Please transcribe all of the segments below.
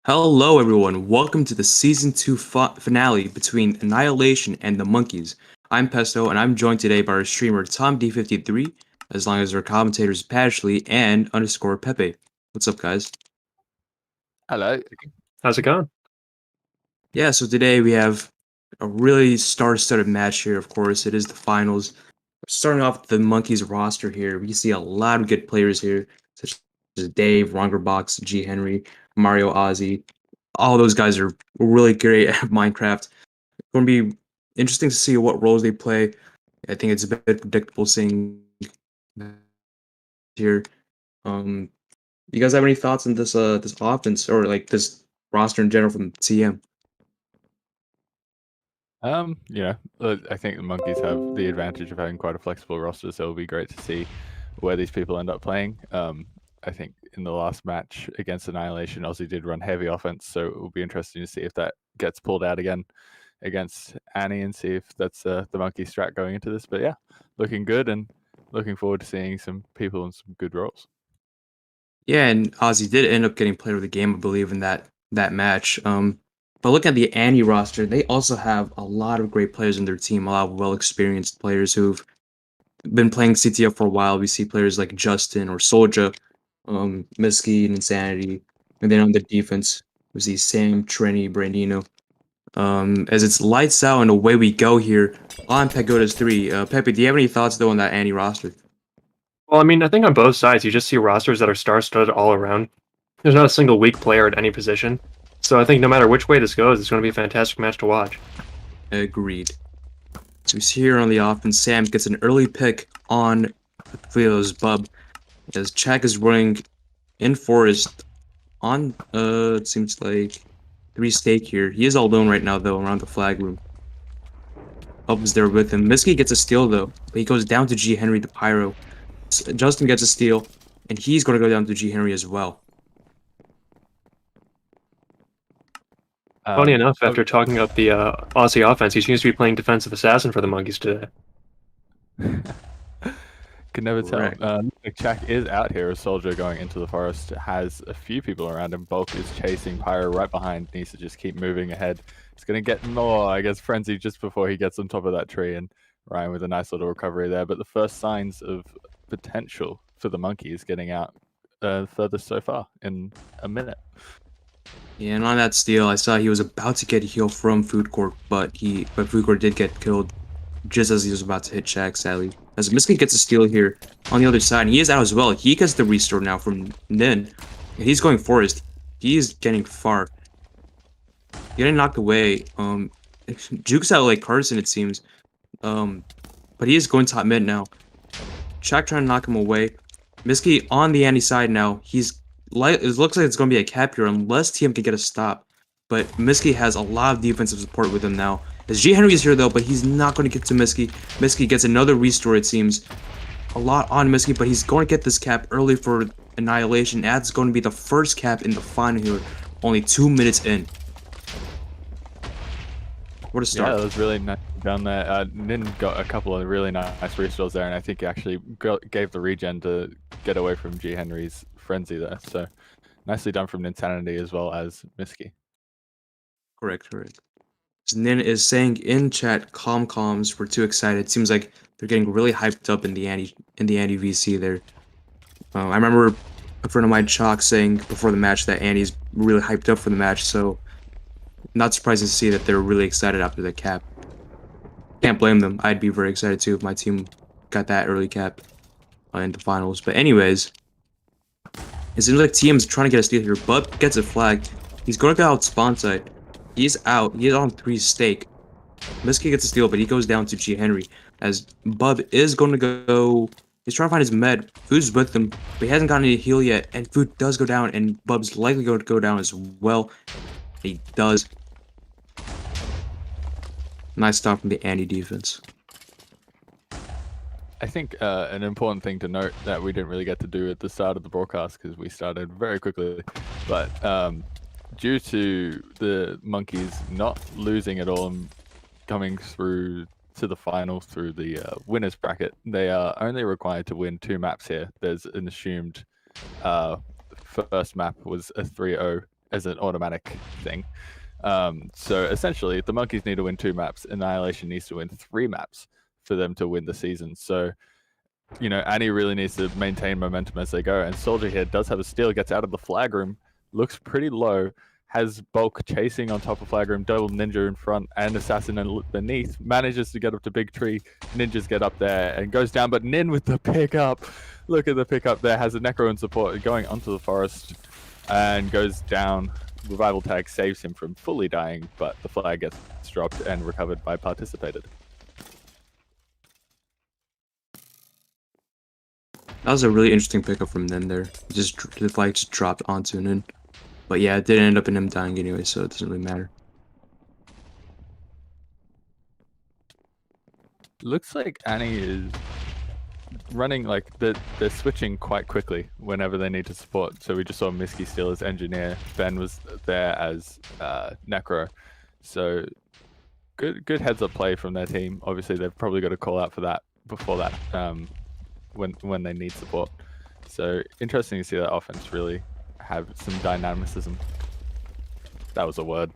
Hello, everyone. Welcome to the season 2 finale between Annihilation and the Monkeys. I'm Pesto, and I'm joined today by our streamer Tom D53, as long as our commentators Pashley and underscore Pepe. What's up, guys? Hello. How's it going? Yeah, so today we have a really star-studded match here. Of course, it is the finals. Starting off with the Monkeys roster here, we see a lot of good players here, such as Dave, Rongerbox, G. Henry, Mario Ozzy. All those guys are really great at Minecraft. It's going to be interesting to see what roles they play. I think it's a bit predictable seeing here. You guys have any thoughts on this offense or like this roster in general from TM? I think the Monkeys have the advantage of having quite a flexible roster, so it'll be great to see where these people end up playing. I think in the last match against Annihilation, Ozzy did run heavy offense, so it will be interesting to see if that gets pulled out again against Annie and see if that's the Monkey strat going into this. But yeah, looking good and looking forward to seeing some people in some good roles. Yeah, and Ozzy did end up getting player of the game, I believe, in that match. But looking at the Annie roster, they also have a lot of great players in their team, a lot of well-experienced players who've been playing CTF for a while. We see players like Justin or Soldier, Miski and Insanity. And then on the defense, we see Sam, Trini, Brandino. As it's lights out and away we go here on Pagodas 3. Pepe, do you have any thoughts though on that Annie roster? Well, I mean, I think on both sides, you just see rosters that are star-studded all around. There's not a single weak player at any position. So I think no matter which way this goes, it's going to be a fantastic match to watch. Agreed. So we see here on the offense, Sam gets an early pick on Cleo's Bub. As Chak is running in Forest on, it seems like 3 stake here. He is all alone right now, though, around the flag room. Bub is there with him. Miski gets a steal, though, but he goes down to G. Henry the Pyro. Justin gets a steal, and he's going to go down to G. Henry as well. Funny enough, after talking up the Aussie offense, he seems to be playing defensive assassin for the Monkeys today. Could never tell. Right. Chak is out here. A soldier going into the forest has a few people around him. Bulk is chasing Pyro right behind. Needs to just keep moving ahead. He's going to get more, I guess, frenzy just before he gets on top of that tree. And Ryan with a nice little recovery there. But the first signs of potential for the Monkeys getting out furthest so far in a minute. Yeah, and on that steal, I saw he was about to get a heal from Food Court, but Food Court did get killed just as he was about to hit Chak, sadly. As Miski gets a steal here on the other side, and he is out as well. He gets the restore now from Nin. And he's going Forest. He is getting far. Getting knocked away. Juke's out like Carson, it seems. But he is going top mid now. Chak trying to knock him away. Miski on the Annie side now. It looks like it's going to be a cap here unless TM can get a stop. But Miski has a lot of defensive support with him now. As G. Henry is here though, but he's not going to get to Miski. Miski gets another restore, it seems. A lot on Miski, but he's going to get this cap early for Annihilation. That's going to be the first cap in the final here. Only 2 minutes in. What a start. Yeah, that was really nice down there. Nin got a couple of really nice restores there, and I think he actually gave the regen to get away from G. Henry's frenzy there. So nicely done from Ninsanity as well as Miski. Correct. Nin is saying in chat, comms, we're too excited. It seems like they're getting really hyped up in the anti VC there. I remember a friend of mine, Chalk, saying before the match that Annie's really hyped up for the match, so not surprising to see that they're really excited after the cap. Can't blame them. I'd be very excited too if my team got that early cap in the finals. But anyways, it seems like TM's trying to get a steal here. Bub gets a flag. He's going to go out spawn side. He's out. He is on 3 stake. Miski gets a steal, but he goes down to G. Henry. As Bub is going to go... He's trying to find his med. Food's with him, but he hasn't gotten any heal yet. And Food does go down, and Bub's likely going to go down as well. He does. Nice stop from the Annie defense. I think an important thing to note that we didn't really get to do at the start of the broadcast because we started very quickly, but due to the Monkeys not losing at all and coming through to the final through the winners bracket, they are only required to win 2 maps here. There's an assumed first map was a 3-0 as an automatic thing. So essentially, the Monkeys need to win 2 maps. Annihilation needs to win 3 maps for them to win the season. So, you know, Annie really needs to maintain momentum as they go. And Soldier here does have a steal, gets out of the flag room, looks pretty low, has Bulk chasing on top of flag room, double Ninja in front and Assassin beneath, manages to get up to Big Tree. Ninjas get up there and goes down, but Nin with the pickup. Look at the pickup there, has a Necro in support going onto the forest and goes down. Revival tag saves him from fully dying, but the flag gets dropped and recovered by Participated. That was a really interesting pickup from Nin there. The flag just dropped onto Nin. But yeah, it did end up in him dying anyway, so it doesn't really matter. Looks like Annie is running, like, they're switching quite quickly whenever they need to support. So we just saw Miski steal as engineer. Ben was there as Necro. So good heads up play from their team. Obviously, they've probably got to call out for that before that when they need support. So interesting to see that offense really have some dynamicism. That was a word.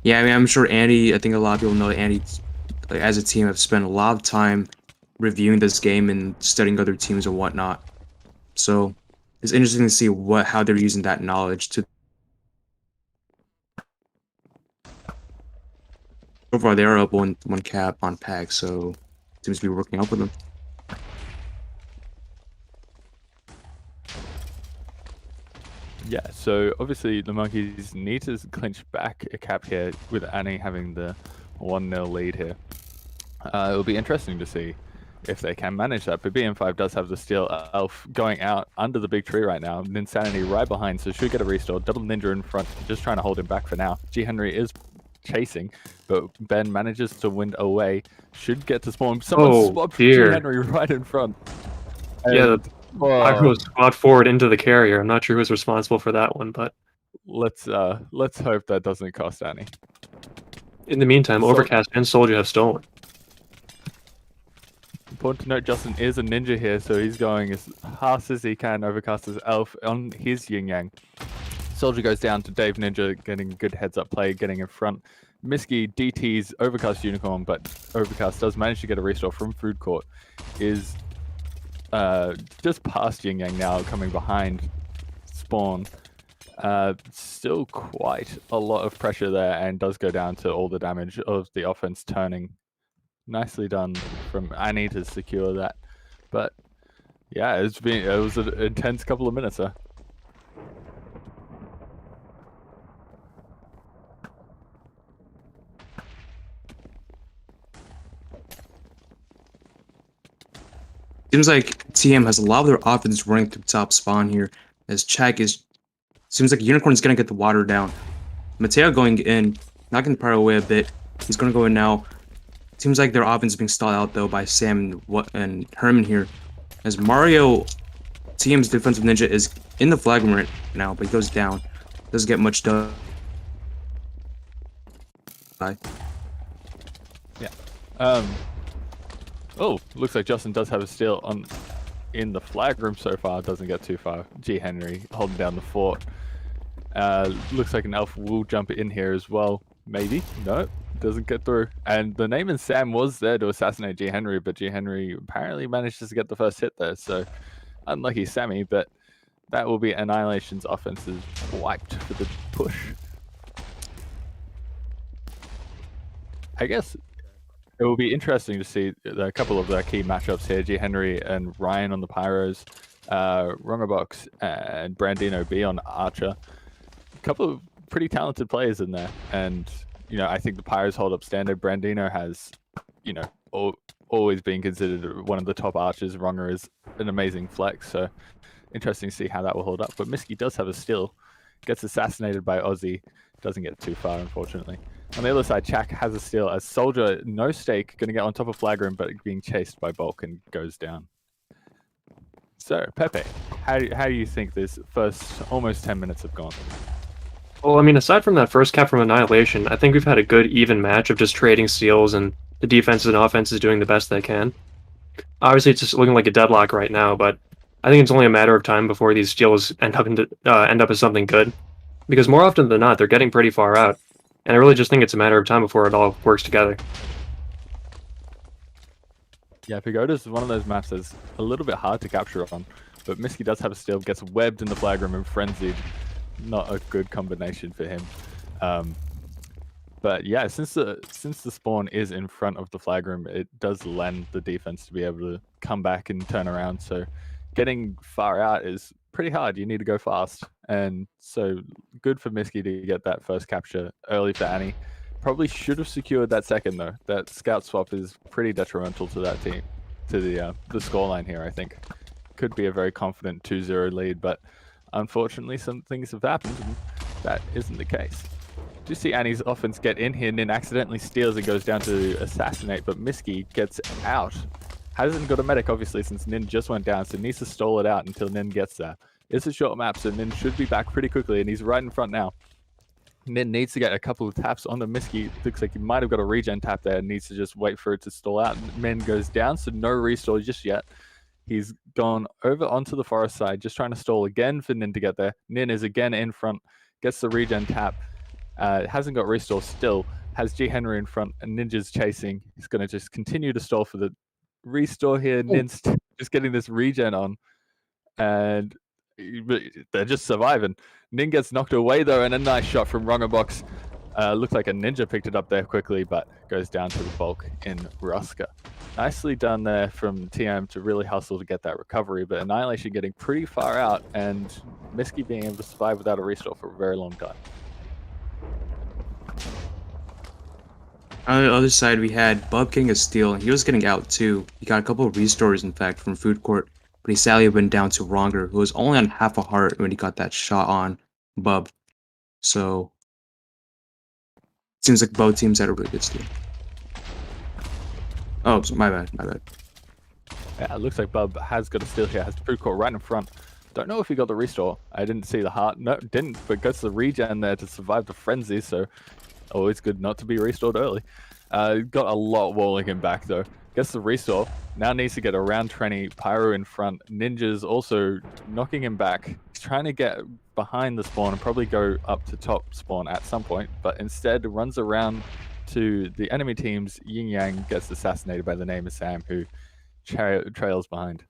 Yeah, I mean, I'm sure Andy, I think a lot of people know that Andy, like, as a team, have spent a lot of time reviewing this game and studying other teams and whatnot. So it's interesting to see how they're using that knowledge to. So far, they are up one cap on Pag, so it seems to be working out for them. Yeah, so obviously the Monkeys need to clinch back a cap here with Annie having the 1-0 lead here. It'll be interesting to see if they can manage that, but BM5 does have the steal. Elf going out under the Big Tree right now. Insanity right behind, so should get a restore. Double Ninja in front, just trying to hold him back for now. G. Henry is chasing, but Ben manages to win away. Should get to spawn. Someone swapped G. Henry right in front. Yeah, Pago squad forward into the carrier. I'm not sure who's responsible for that one, but let's hope that doesn't cost Annie. In the meantime, Overcast and Soldier have stolen. Important to note, Justin is a ninja here, so he's going as fast as he can. Overcast as Elf on his Yin Yang. Soldier goes down to Dave Ninja, getting good heads up play, getting in front. Miski DT's Overcast Unicorn, but Overcast does manage to get a restore from Food Court. Is just past Yin Yang now, coming behind Spawn. Still quite a lot of pressure there, and does go down to all the damage of the offense turning. Nicely done from Annie to secure that. But yeah, it was an intense couple of minutes there. Seems like TM has a lot of their offense running through top spawn here, as Chak seems like Unicorn's gonna get the water down. Mateo going in, knocking the power away a bit. He's gonna go in now. Seems like their offense is being stalled out though by Sam and Herman here, as Mario, TM's defensive ninja, is in the flag room right now, but he goes down. Doesn't get much done. Bye. Yeah. Oh, looks like Justin does have a steal in the flag room so far. Doesn't get too far. G. Henry holding down the fort. Looks like an Elf will jump in here as well. Maybe. No, doesn't get through. And the name and Sam was there to assassinate G. Henry, but G. Henry apparently manages to get the first hit there. So unlucky Sammy, but that will be Annihilation's offense is wiped for the push. I guess it will be interesting to see a couple of their key matchups here. G. Henry and Ryan on the Pyros, Rungerbox and Brandino B on Archer. A couple of pretty talented players in there, and you know, I think the Pyros hold up standard. Brandino has, you know, always been considered one of the top archers. Runger is an amazing flex, so interesting to see how that will hold up. But Miski does have a steal, gets assassinated by Ozzy, doesn't get too far unfortunately. On the other side, Chak has a steal as Soldier, no stake, going to get on top of flag room, but being chased by Bulk and goes down. So, Pepe, how do you think this first almost 10 minutes have gone? Well, I mean, aside from that first cap from Annihilation, I think we've had a good even match of just trading steals, and the defenses and offenses doing the best they can. Obviously, it's just looking like a deadlock right now, but I think it's only a matter of time before these steals end up as something good, because more often than not, they're getting pretty far out, and I really just think it's a matter of time before it all works together. Yeah, Pagodas is one of those maps that's a little bit hard to capture on, but Miski does have a steal, gets webbed in the flag room and frenzied. Not a good combination for him. But yeah, since the spawn is in front of the flag room, it does lend the defense to be able to come back and turn around. So getting far out is pretty hard. You need to go fast. And so good for Miski to get that first capture early for Annie. Probably should have secured that second though. That scout swap is pretty detrimental to that team, to the scoreline here, I think. Could be a very confident 2-0 lead, but unfortunately some things have happened and that isn't the case. Do you see Annie's offense get in here and then accidentally steals and goes down to assassinate, but Miski gets out. Hasn't got a medic obviously since Nin just went down, so needs to stall it out until Nin gets there. It's a short map, so Nin should be back pretty quickly, and he's right in front now. Nin needs to get a couple of taps on the Miski. Looks like he might have got a regen tap there and needs to just wait for it to stall out. Nin goes down, so no restore just yet. He's gone over onto the forest side, just trying to stall again for Nin to get there. Nin is again in front, gets the regen tap. Hasn't got restore still, has G Henry in front, and Ninja's chasing. He's going to just continue to stall for the restore here. Nin's just getting this regen on, and they're just surviving. Nin gets knocked away though, and a nice shot from Rungerbox. Looks like a Ninja picked it up there quickly, but goes down to the bulk in Ruska. Nicely done there from TM to really hustle to get that recovery, but Annihilation getting pretty far out, and Miski being able to survive without a restore for a very long time. On the other side, we had Bub getting a steal, and he was getting out too. He got a couple of restores, in fact, from Food Court, but he sadly went down to Ronger, who was only on half a heart when he got that shot on Bub. So, seems like both teams had a really good steal. Oh, my bad. Yeah, it looks like Bub has got a steal here, has the Food Court right in front. Don't know if he got the restore. I didn't see the heart. No, didn't, but gets the regen there to survive the frenzy, so always good not to be restored early. Got a lot walling him back though. Gets the restore. Now needs to get around Trenny. Pyro in front. Ninja's also knocking him back. He's trying to get behind the spawn and probably go up to top spawn at some point, but instead runs around to the enemy team's Yin Yang, gets assassinated by the name of Sam, who trails behind.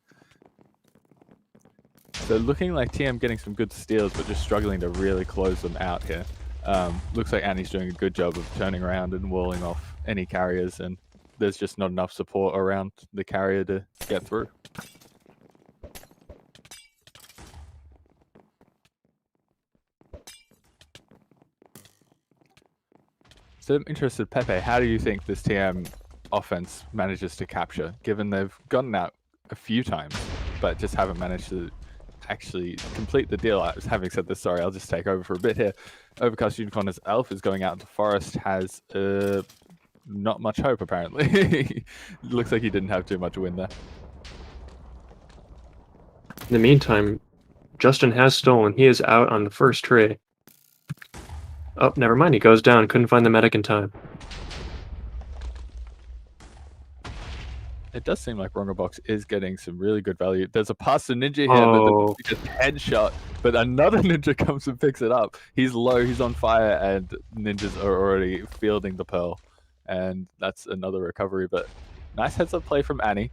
So looking like TM getting some good steals, but just struggling to really close them out here. Looks like Annie's doing a good job of turning around and walling off any carriers, and there's just not enough support around the carrier to get through. So I'm interested, Pepe, how do you think this TM offense manages to capture, given they've gotten out a few times, but just haven't managed to actually complete the deal? Having said this, sorry, I'll just take over for a bit here. Overcast Unicorn as Elf is going out into Forest, has not much hope apparently. Looks like he didn't have too much win there. In the meantime, Justin has stolen. He is out on the first tree. Oh, never mind. He goes down. Couldn't find the medic in time. It does seem like Rungerbox is getting some really good value. There's a pass to Ninja here, but just headshot. But another Ninja comes and picks it up. He's low, he's on fire, and Ninjas are already fielding the Pearl. And that's another recovery. But nice heads-up play from Annie.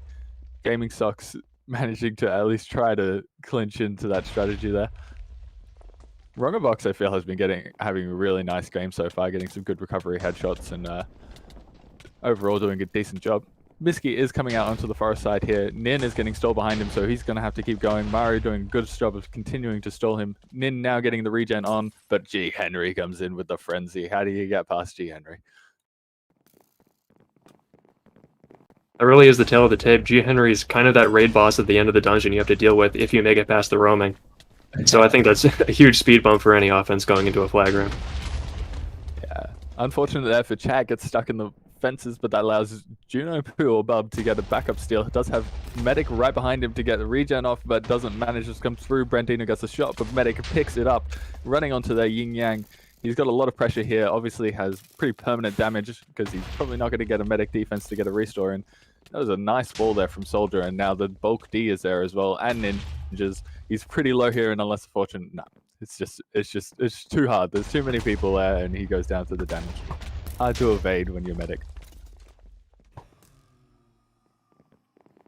Gaming Socks managing to at least try to clinch into that strategy there. Rungerbox, I feel, has been having a really nice game so far, getting some good recovery headshots, and overall doing a decent job. Miski is coming out onto the forest side here. Nin is getting stalled behind him, so he's going to have to keep going. Mario doing a good job of continuing to stall him. Nin now getting the regen on, but G Henry comes in with the frenzy. How do you get past G Henry? That really is the tale of the tape. G Henry's kind of that raid boss at the end of the dungeon you have to deal with if you make it past the roaming. So I think that's a huge speed bump for any offense going into a flag room. Yeah. Unfortunate there for Chad, gets stuck in the fences, but that allows Juno, Poo, or Bub to get a backup steal. Does have Medic right behind him to get the regen off, but doesn't manage to come through. Brentino gets a shot, but Medic picks it up, running onto their Yin Yang. He's got a lot of pressure here, obviously has pretty permanent damage because he's probably not going to get a Medic defense to get a restore in. That was a nice ball there from Soldier, and now the bulk D is there as well, and Nin ninjas. He's pretty low here, and unless fortunate, no. It's too hard. There's too many people there, and he goes down to the damage. Hard to evade when you're medic.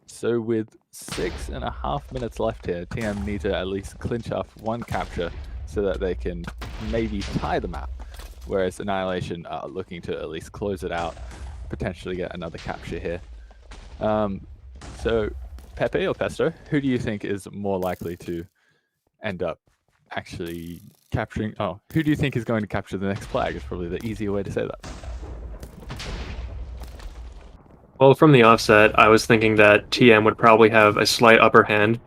So with 6.5 minutes left here, TM need to at least clinch off one capture so that they can maybe tie the map. Whereas Annihilation are looking to at least close it out, potentially get another capture here. So Pepe or Pesto, who do you think is more likely to end up actually capturing? Oh, who do you think is going to capture the next flag? Is probably the easier way to say that. Well, from the offset, I was thinking that TM would probably have a slight upper hand,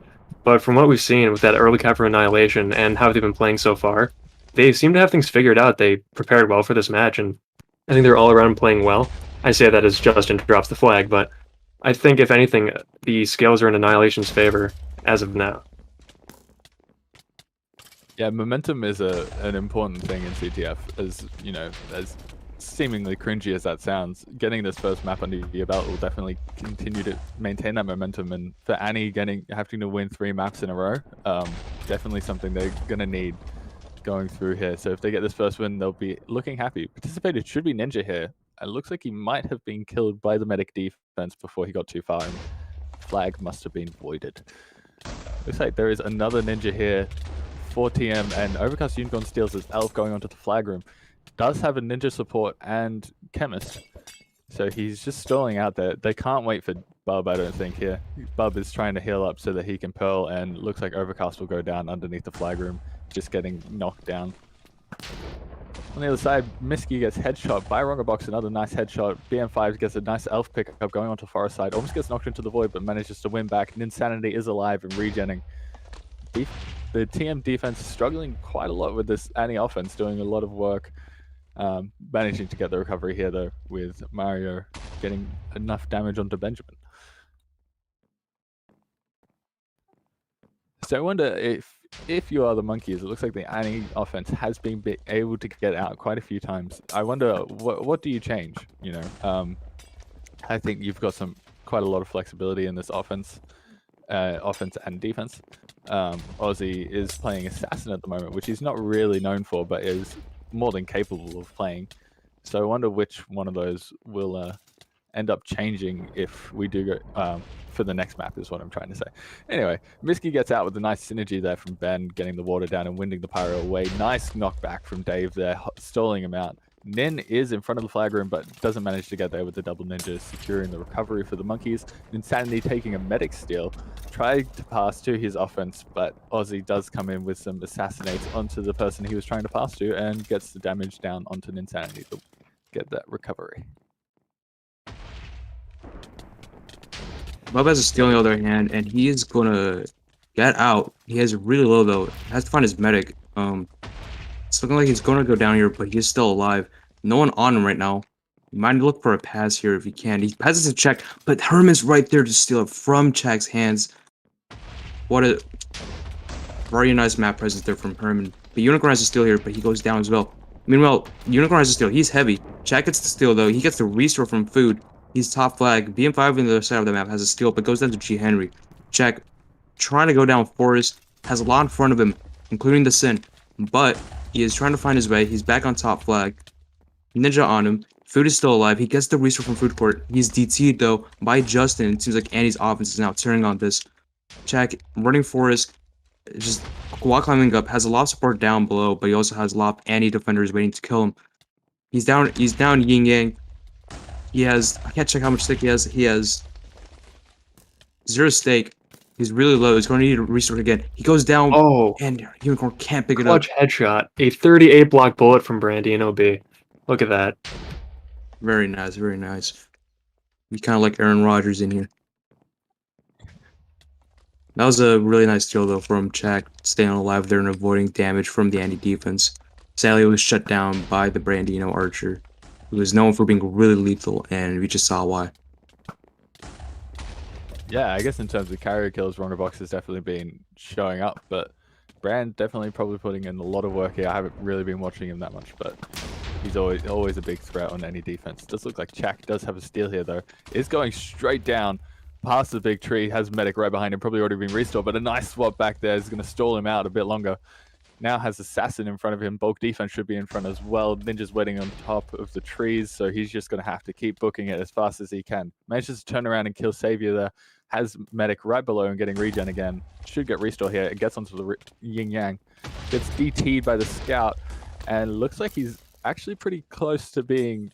but from what we've seen with that early Cavern Annihilation and how they've been playing so far, they seem to have things figured out. They prepared well for this match, and I think they're all around playing well. I say that as Justin drops the flag, but I think, if anything, the scales are in Annihilation's favor as of now. Yeah, momentum is an important thing in CTF, as you know, as seemingly cringy as that sounds. Getting this first map under your belt will definitely continue to maintain that momentum, and for Annie having to win 3 maps in a row, definitely something they're gonna need going through here. So if they get this first win, they'll be looking happy. Participated should be Ninja here. It looks like he might have been killed by the medic defense before he got too far, and flag must have been voided. Looks like there is another Ninja here for TM, and Overcast Unicorn steals his elf going onto the flag room. Does have a Ninja support and Chemist, so he's just stalling out there. They can't wait for Bub, I don't think, here. Bub is trying to heal up so that he can pearl, and looks like Overcast will go down underneath the flag room, just getting knocked down. On the other side, Miski gets headshot by Rongabox, another nice headshot. BM5 gets a nice elf pickup going onto Forest side, almost gets knocked into the void, but manages to win back. Ninsanity is alive and regenning. The TM defense is struggling quite a lot with this Annie offense, doing a lot of work. Managing to get the recovery here, though, with Mario getting enough damage onto Benjamin. So I wonder if you are the Monkeys, it looks like the Annie offense has been able to get out quite a few times. I wonder, what do you change? You know, I think you've got quite a lot of flexibility in this offense and defense. Ozzy is playing Assassin at the moment, which he's not really known for, but is more than capable of playing. So I wonder which one of those will end up changing if we do go for the next map, is what I'm trying to say. Anyway, Miski gets out with a nice synergy there from Ben, getting the water down and winding the pyro away. Nice knockback from Dave there, stalling him out. Nin is in front of the flag room, but doesn't manage to get there with the double ninja, securing the recovery for the Monkeys. Insanity taking a medic steal, tried to pass to his offense, but Ozzy does come in with some assassinates onto the person he was trying to pass to, and gets the damage down onto Ninsanity to get that recovery. Bub has a steal on the other hand, and he is gonna get out. He has really low though. Has to find his medic. It's looking like he's gonna go down here, but he's still alive. No one on him right now. You might look for a pass here if you can. He passes a check, but Herman's right there to steal it from Check's hands. What a very nice map presence there from Herman. But Unicorn has a steal here, but he goes down as well. Meanwhile, Unicorn has a steal. He's heavy. Check gets the steal though. He gets the restore from Food. He's top flag. BM5 on the other side of the map has a steal, but goes down to G Henry. Check trying to go down Forest, has a lot in front of him, including the Sin, but he is trying to find his way. He's back on top flag. Ninja on him. Food is still alive. He gets the restore from Food Court. He's DT'd though by Justin. It seems like Annie's offense is now turning on this. Check running Forest, just while climbing up, has a lot of support down below, but he also has a lot of Annie defenders waiting to kill him. He's down Yin Yang. He has, I can't check how much stake he has. He has 0 stake. He's really low. He's going to need a restore again. He goes down, and Unicorn can't pick it up. Clutch headshot. A 38 block bullet from Brandy and OB. Look at that. Very nice, very nice. We kind of like Aaron Rodgers in here. That was a really nice steal, though, from Chak, staying alive there and avoiding damage from the anti-defense. Sadly, it was shut down by the Brandino Archer, who is known for being really lethal, and we just saw why. Yeah, I guess in terms of carrier kills, Rongabox has definitely been showing up, but Brand definitely probably putting in a lot of work here. I haven't really been watching him that much, but he's always a big threat on any defense. Does look like Chak does have a steal here, though. Is going straight down past the big tree, has medic right behind him, probably already been restored, but a nice swap back there is going to stall him out a bit longer. Now has Assassin in front of him. Bulk defense should be in front as well. Ninja's waiting on top of the trees, so he's just going to have to keep booking it as fast as he can. Manages to turn around and kill Savior there. Has medic right below and getting regen again. Should get restore here. It gets onto the yin yang. Gets DT'd by the scout, and looks like he's actually pretty close to being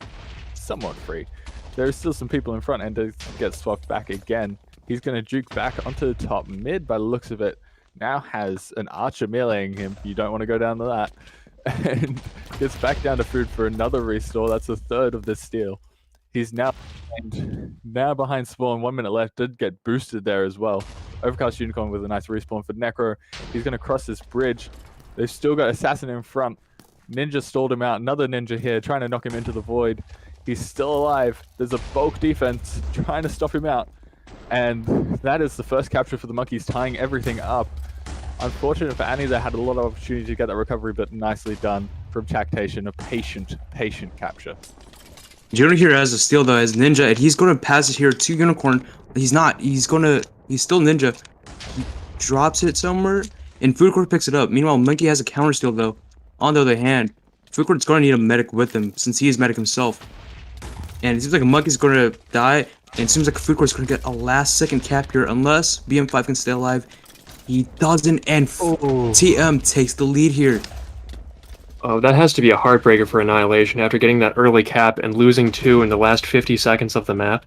somewhat free. There is still some people in front and does get swapped back again. He's going to juke back onto the top mid by the looks of it. Now has an archer meleeing him. You don't want to go down to that. And gets back down to food for another restore. That's a third of the steal. He's now behind spawn. 1 minute left. Did get boosted there as well. Overcast Unicorn with a nice respawn for Necro. He's going to cross this bridge. They've still got Assassin in front. Ninja stalled him out. Another Ninja here trying to knock him into the void. He's still alive. There's a bulk defense trying to stop him out. And that is the first capture for the Monkeys, tying everything up. Unfortunate for Annie, they had a lot of opportunity to get that recovery, but nicely done from Tactation. A patient capture. Juno here has a steal though as Ninja, and he's going to pass it here to Unicorn. He's not. He's still Ninja. He drops it somewhere, and Food Court picks it up. Meanwhile, Monkey has a counter steal though. On the other hand, Food Court's going to need a medic with him since he is medic himself. And it seems like Monkey's going to die, and it seems like Food Court's going to get a last-second cap here unless BM5 can stay alive. He doesn't, and TM takes the lead here. Oh, that has to be a heartbreaker for Annihilation after getting that early cap and losing 2 in the last 50 seconds of the map.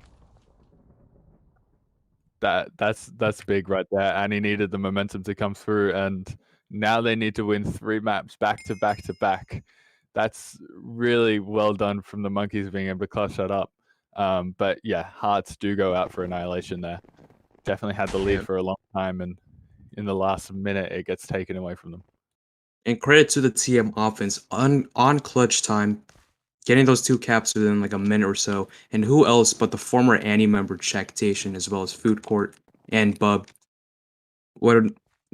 That's big right there, and he needed the momentum to come through, and now they need to win 3 maps back to back to back. That's really well done from the Monkeys being able to clutch that up. But yeah, hearts do go out for Annihilation there. Definitely had the lead for a long time, and in the last minute, it gets taken away from them. And credit to the TM offense on clutch time, getting those 2 caps within like a minute or so. And who else but the former Annie member Tactation, as well as Food Court and Bub. What a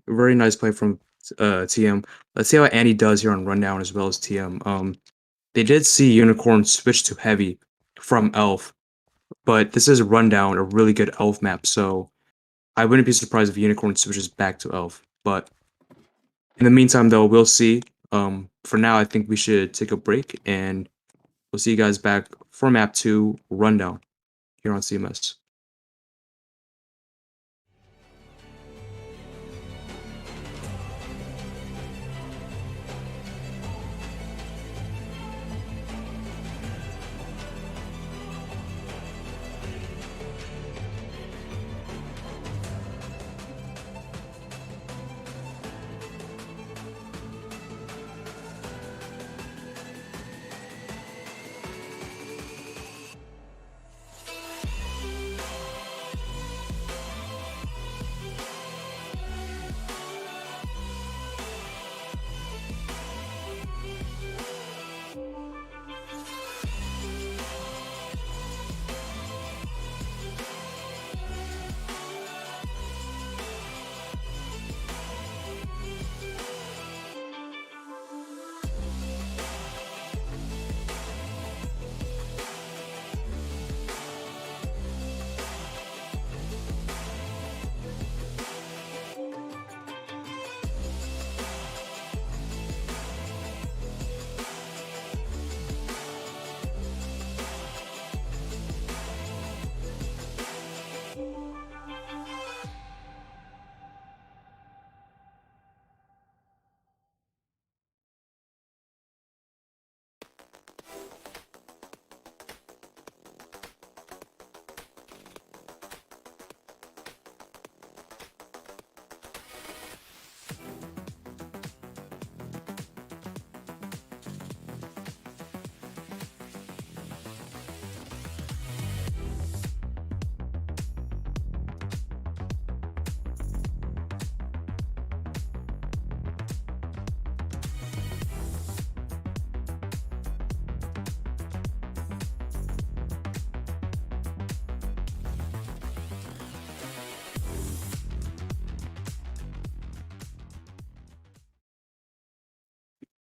very nice play from TM. Let's see how Annie does here on Rundown as well as TM. They did see Unicorn switch to Heavy from Elf, but this is Rundown, a really good Elf map, so I wouldn't be surprised if Unicorn switches back to Elf. But in the meantime, though, we'll see. For now, I think we should take a break, and we'll see you guys back for Map 2 Rundown here on CMS.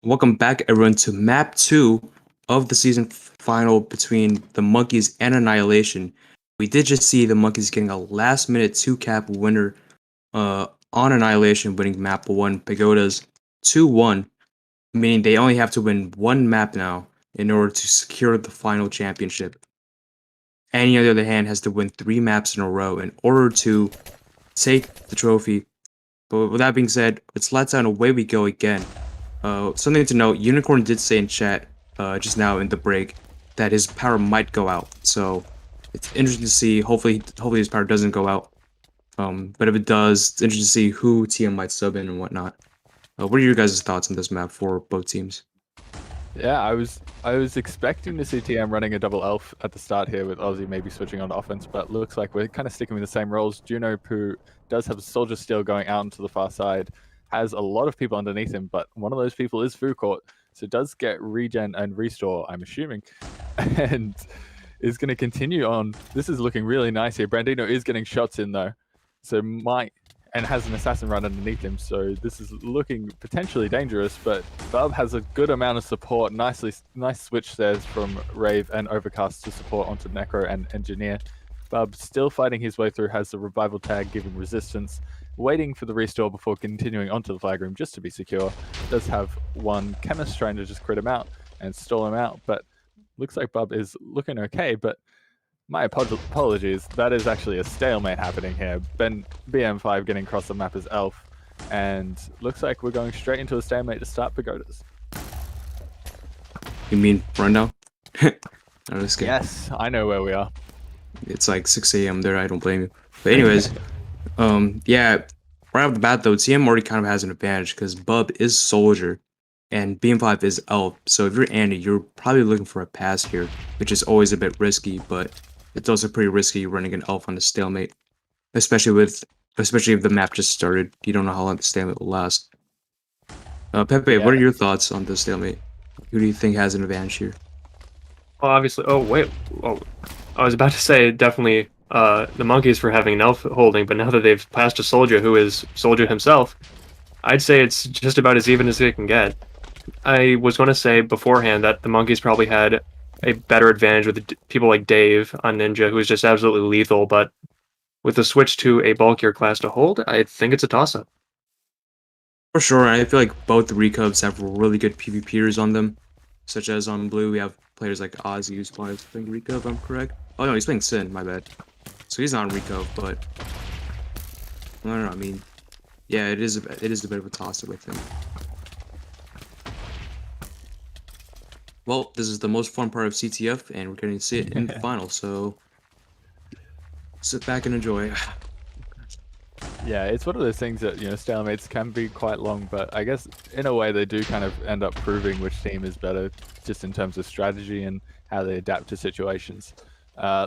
Welcome back, everyone, to Map 2 of the season final between the Monkeys and Annihilation. we did just see the Monkeys getting a last-minute 2-cap winner on Annihilation, winning map 1 Pagodas 2-1, meaning they only have to win 1 map now in order to secure the final championship. Annie, on the other hand, has to win 3 maps in a row in order to take the trophy. But with that being said, it's lights out and away we go again. Something to note, Unicorn did say in chat just now in the break that his power might go out. So it's interesting to see. Hopefully his power doesn't go out. But if it does, it's interesting to see who TM might sub in and whatnot. What are your guys' thoughts on this map for both teams? Yeah, I was expecting to see TM running a double elf at the start here with Aussie maybe switching on to offense, but looks like we're kind of sticking with the same roles. Juno, who does have a soldier steal going out into the far side, has a lot of people underneath him, but one of those people is Food Court, so does get regen and restore, I'm assuming, and is going to continue on. This is looking really nice here. Brandino is getting shots in though, so and has an assassin right underneath him, so this is looking potentially dangerous, but Bub has a good amount of support. Nice switch there from Rave and Overcast to support onto Necro and Engineer. Bub still fighting his way through, has the revival tag giving resistance, waiting for the restore before continuing onto the flag room just to be secure. Does have one chemist trying to just crit him out and stall him out, but looks like Bub is looking okay, but my apologies, that is actually a stalemate happening here. BM5 getting across the map as Elf, and looks like we're going straight into a stalemate to start Pagodas. You mean rundown? No, just kidding. Yes, I know where we are. It's like 6 a.m. there, I don't blame you. But anyways, yeah, right off the bat though, TM already kind of has an advantage because Bub is Soldier and BM5 is Elf. So if you're Andy, you're probably looking for a pass here, which is always a bit risky, but it's also pretty risky running an Elf on a stalemate, especially if the map just started. You don't know how long the stalemate will last. Pepe, Yeah. what are your thoughts on the stalemate? Who do you think has an advantage here? Well, obviously. Oh wait. Oh, I was about to say definitely the Monkeys for having an elf holding, but now that they've passed a soldier who is Soldier himself, I'd say it's just about as even as they can get. I was going to say beforehand that the Monkeys probably had a better advantage with people like Dave on Ninja, who is just absolutely lethal, but with the switch to a bulkier class to hold, I think it's a toss-up. For sure, and I feel like both the Recubs have really good PvPers on them, such as on Blue, we have players like Ozzy, who's playing Recub, if I'm correct. Oh no, he's playing Sin, my bad. So he's not on Recub, but I don't know, I mean, yeah, it is a bit of a toss-up with him. Well, this is the most fun part of CTF, and we're going to see it in the final, so sit back and enjoy. Yeah, it's one of those things that, stalemates can be quite long, but I guess in a way they do kind of end up proving which team is better, just in terms of strategy and how they adapt to situations.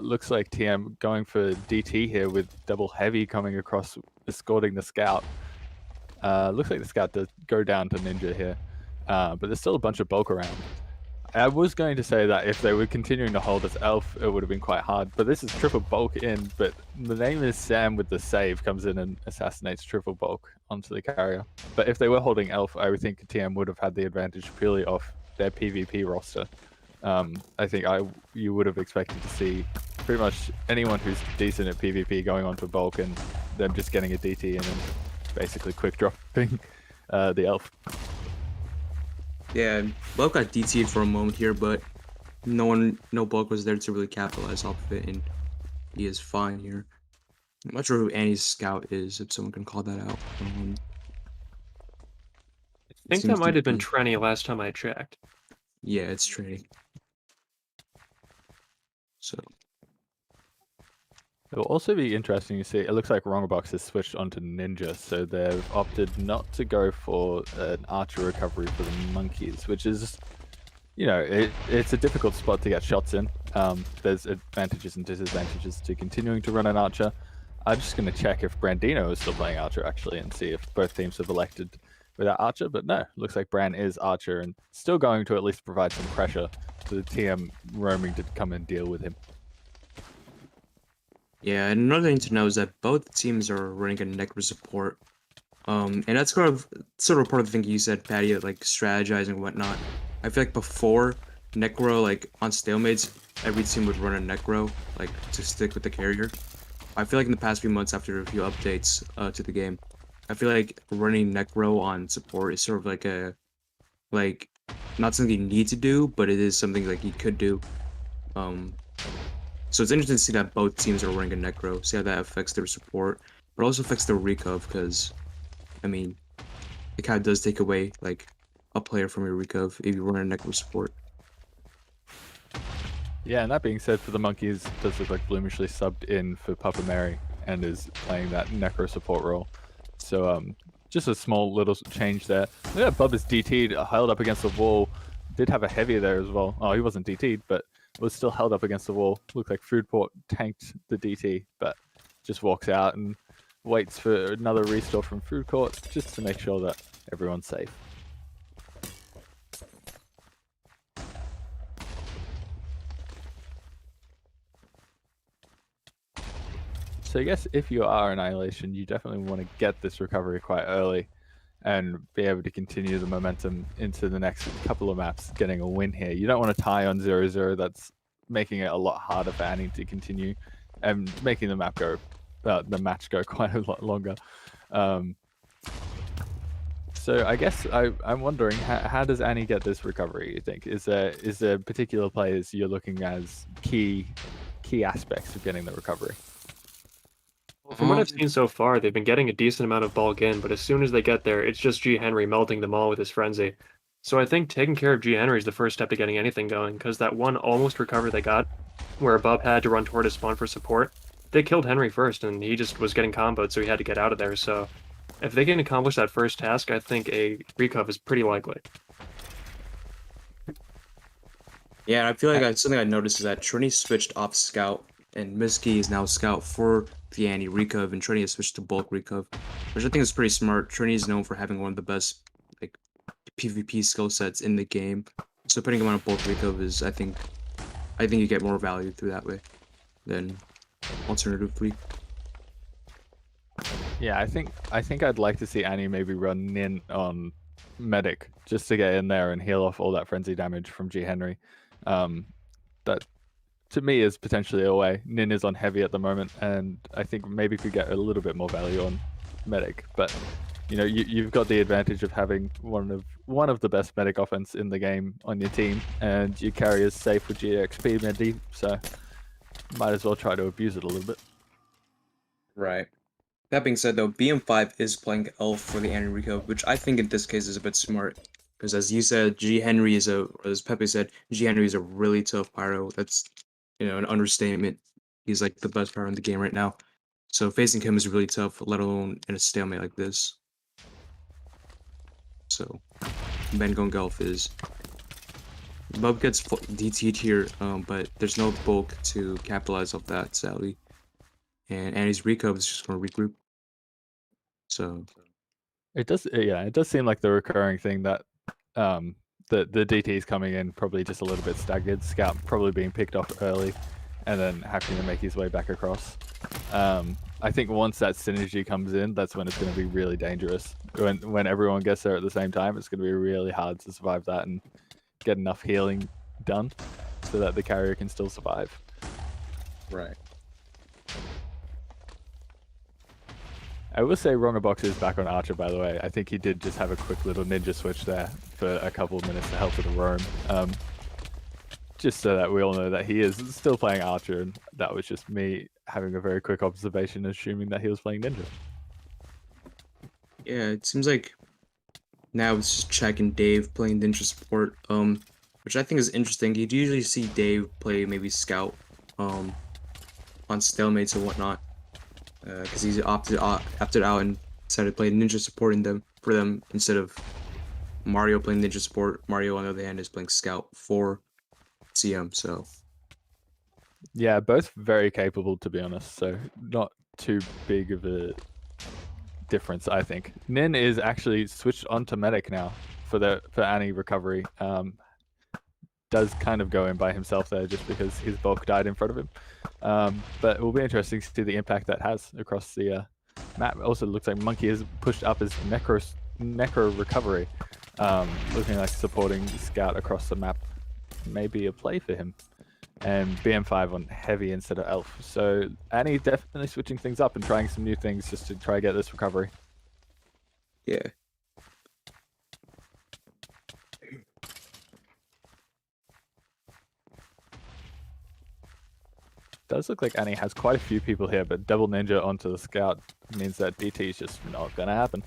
Looks like TM going for DT here with double heavy coming across, escorting the scout. Looks like the scout does go down to Ninja here, but there's still a bunch of bulk around. I was going to say that if they were continuing to hold as Elf, it would have been quite hard, but this is triple bulk in, but the name is Sam with the save, comes in and assassinates triple bulk onto the carrier. But if they were holding Elf, I would think TM would have had the advantage purely off their PvP roster. I think you would have expected to see pretty much anyone who's decent at PvP going onto bulk and them just getting a DT and then basically quick dropping the Elf. Yeah, Bulk got DT'd for a moment here, but no Bulk was there to really capitalize off of it, and he is fine here. I'm not sure who Annie's scout is, if someone can call that out. I think that might have been Trenny last time I checked. Yeah, it's Trenny. So it will also be interesting to see. It looks like Wrongbox has switched onto Ninja, so they've opted not to go for an Archer recovery for the Monkeys, which is, it's a difficult spot to get shots in. There's advantages and disadvantages to continuing to run an Archer. I'm just going to check if Brandino is still playing Archer, actually, and see if both teams have elected without Archer, but no, looks like Bran is Archer and still going to at least provide some pressure to the TM roaming to come and deal with him. yeah, and another thing to know is that both teams are running a Necro support. And that's sort of part of the thing you said, Patty, like strategizing and whatnot. I feel like before Necro, like on stalemates, every team would run a Necro, like, to stick with the carrier. I feel like in the past few months after a few updates to the game, I feel like running Necro on support is sort of like not something you need to do, but it is something like you could do. So it's interesting to see that both teams are running a Necro, see how that affects their support, but also affects their recov, because, I mean, it kind of does take away, like, a player from your recov if you run a Necro support. Yeah, and that being said, for the Monkeys, it does look like Bloomishly subbed in for Papa Mary and is playing that Necro support role. So just a small little change there. Yeah, Bub is DT'd, held up against the wall. Did have a heavy there as well. Oh, he wasn't DT'd, but was still held up against the wall. Looked like Foodport tanked the DT, but just walks out and waits for another restore from Food Court just to make sure that everyone's safe. So I guess if you are Annihilation, you definitely want to get this recovery quite early and be able to continue the momentum into the next couple of maps, getting a win here. You don't want to tie on 0-0. That's making it a lot harder for Annie to continue and making the match go quite a lot longer. So I guess I'm wondering, how does Annie get this recovery, you think? Is there particular players you're looking as key aspects of getting the recovery? Well, from what I've seen so far, they've been getting a decent amount of bulk in, but as soon as they get there, it's just G. Henry melting them all with his frenzy. So I think taking care of G. Henry is the first step to getting anything going, because that one almost recovery they got, where Bub had to run toward his spawn for support, they killed Henry first, and he just was getting comboed, so he had to get out of there. So if they can accomplish that first task, I think a recov is pretty likely. Yeah, I feel like something I noticed is that Trini switched off Scout, and Miski is now Scout for the Annie recov, and Trini has switched to bulk recov, which I think is pretty smart. Trini is known for having one of the best like PvP skill sets in the game, so putting him on a bulk recov is, I think you get more value through that way than alternatively. Yeah, I think I'd like to see Annie maybe run Nin on Medic just to get in there and heal off all that frenzy damage from G. Henry. That to me is potentially a way. Nin is on heavy at the moment, and I think maybe could get a little bit more value on Medic. But you know, you've got the advantage of having one of the best Medic offense in the game on your team, and your carry is safe with GXP Medi, so might as well try to abuse it a little bit. Right. That being said, though, BM5 is playing Elf for the Annie recov, which I think in this case is a bit smart. Because as you said, G. Henry is as Pepe said, G. Henry is a really tough pyro. That's, an understatement. He's like the best pyro in the game right now. So facing him is really tough, let alone in a stalemate like this. So, Ben going Elf is... Bub gets DT'd here, but there's no bulk to capitalize off that, sadly. And Annie's recov is just going to regroup. So... It does seem like the recurring thing that the DTs coming in probably just a little bit staggered. Scout probably being picked off early, and then having to make his way back across. I think once that synergy comes in, that's when it's going to be really dangerous. When everyone gets there at the same time, it's going to be really hard to survive that and get enough healing done so that the carrier can still survive. Right. I will say Rongabox is back on Archer, by the way. I think he did just have a quick little ninja switch there for a couple of minutes to help with the roam. Just so that we all know that he is still playing Archer, and that was just me having a very quick observation, assuming that he was playing Ninja. Yeah, it seems like now it's just Czech and Dave playing Ninja support, which I think is interesting. You'd usually see Dave play maybe Scout on stalemates and whatnot. Because he's opted out and decided to play Ninja support for them instead of Mario playing Ninja support. Mario, on the other hand, is playing Scout for CM. So yeah, both very capable, to be honest. So not too big of a difference, I think. Nin is actually switched onto Medic now for Annie recovery. Does kind of go in by himself there just because his bulk died in front of him. But it will be interesting to see the impact that has across the map. Also, looks like Monkey has pushed up his Necro recovery, looking like supporting Scout across the map. Maybe a play for him. and BM5 on heavy instead of elf. So Annie definitely switching things up and trying some new things just to try to get this recovery. Yeah. Does look like Annie has quite a few people here, but double ninja onto the scout means that DT is just not gonna happen.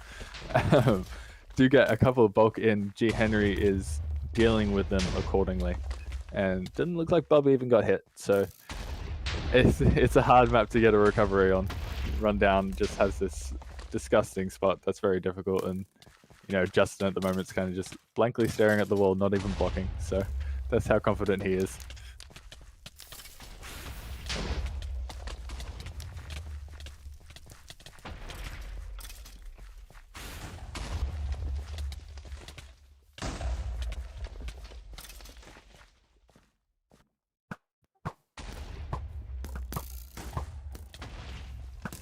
Do get a couple of bulk in. G Henry is dealing with them accordingly, and didn't look like Bub even got hit. So it's a hard map to get a recovery on. Rundown just has this disgusting spot that's very difficult, and you know Justin at the moment is kind of just blankly staring at the wall, not even blocking. So that's how confident he is.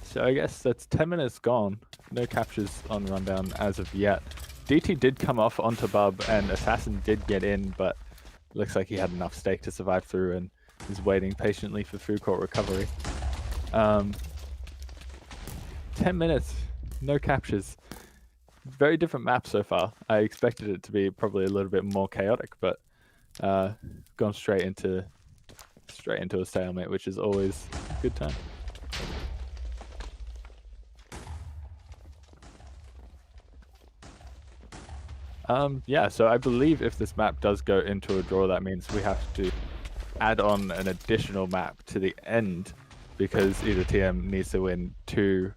So I guess that's 10 minutes gone. No captures on Rundown as of yet. DT did come off onto Bub, and Assassin did get in, but looks like he had enough stake to survive through and is waiting patiently for food court recovery. 10 minutes, no captures. Very different map so far. I expected it to be probably a little bit more chaotic, but gone straight into a stalemate, which is always a good time. Yeah, so I believe if this map does go into a draw, that means we have to add on an additional map to the end, because either TM needs to win 2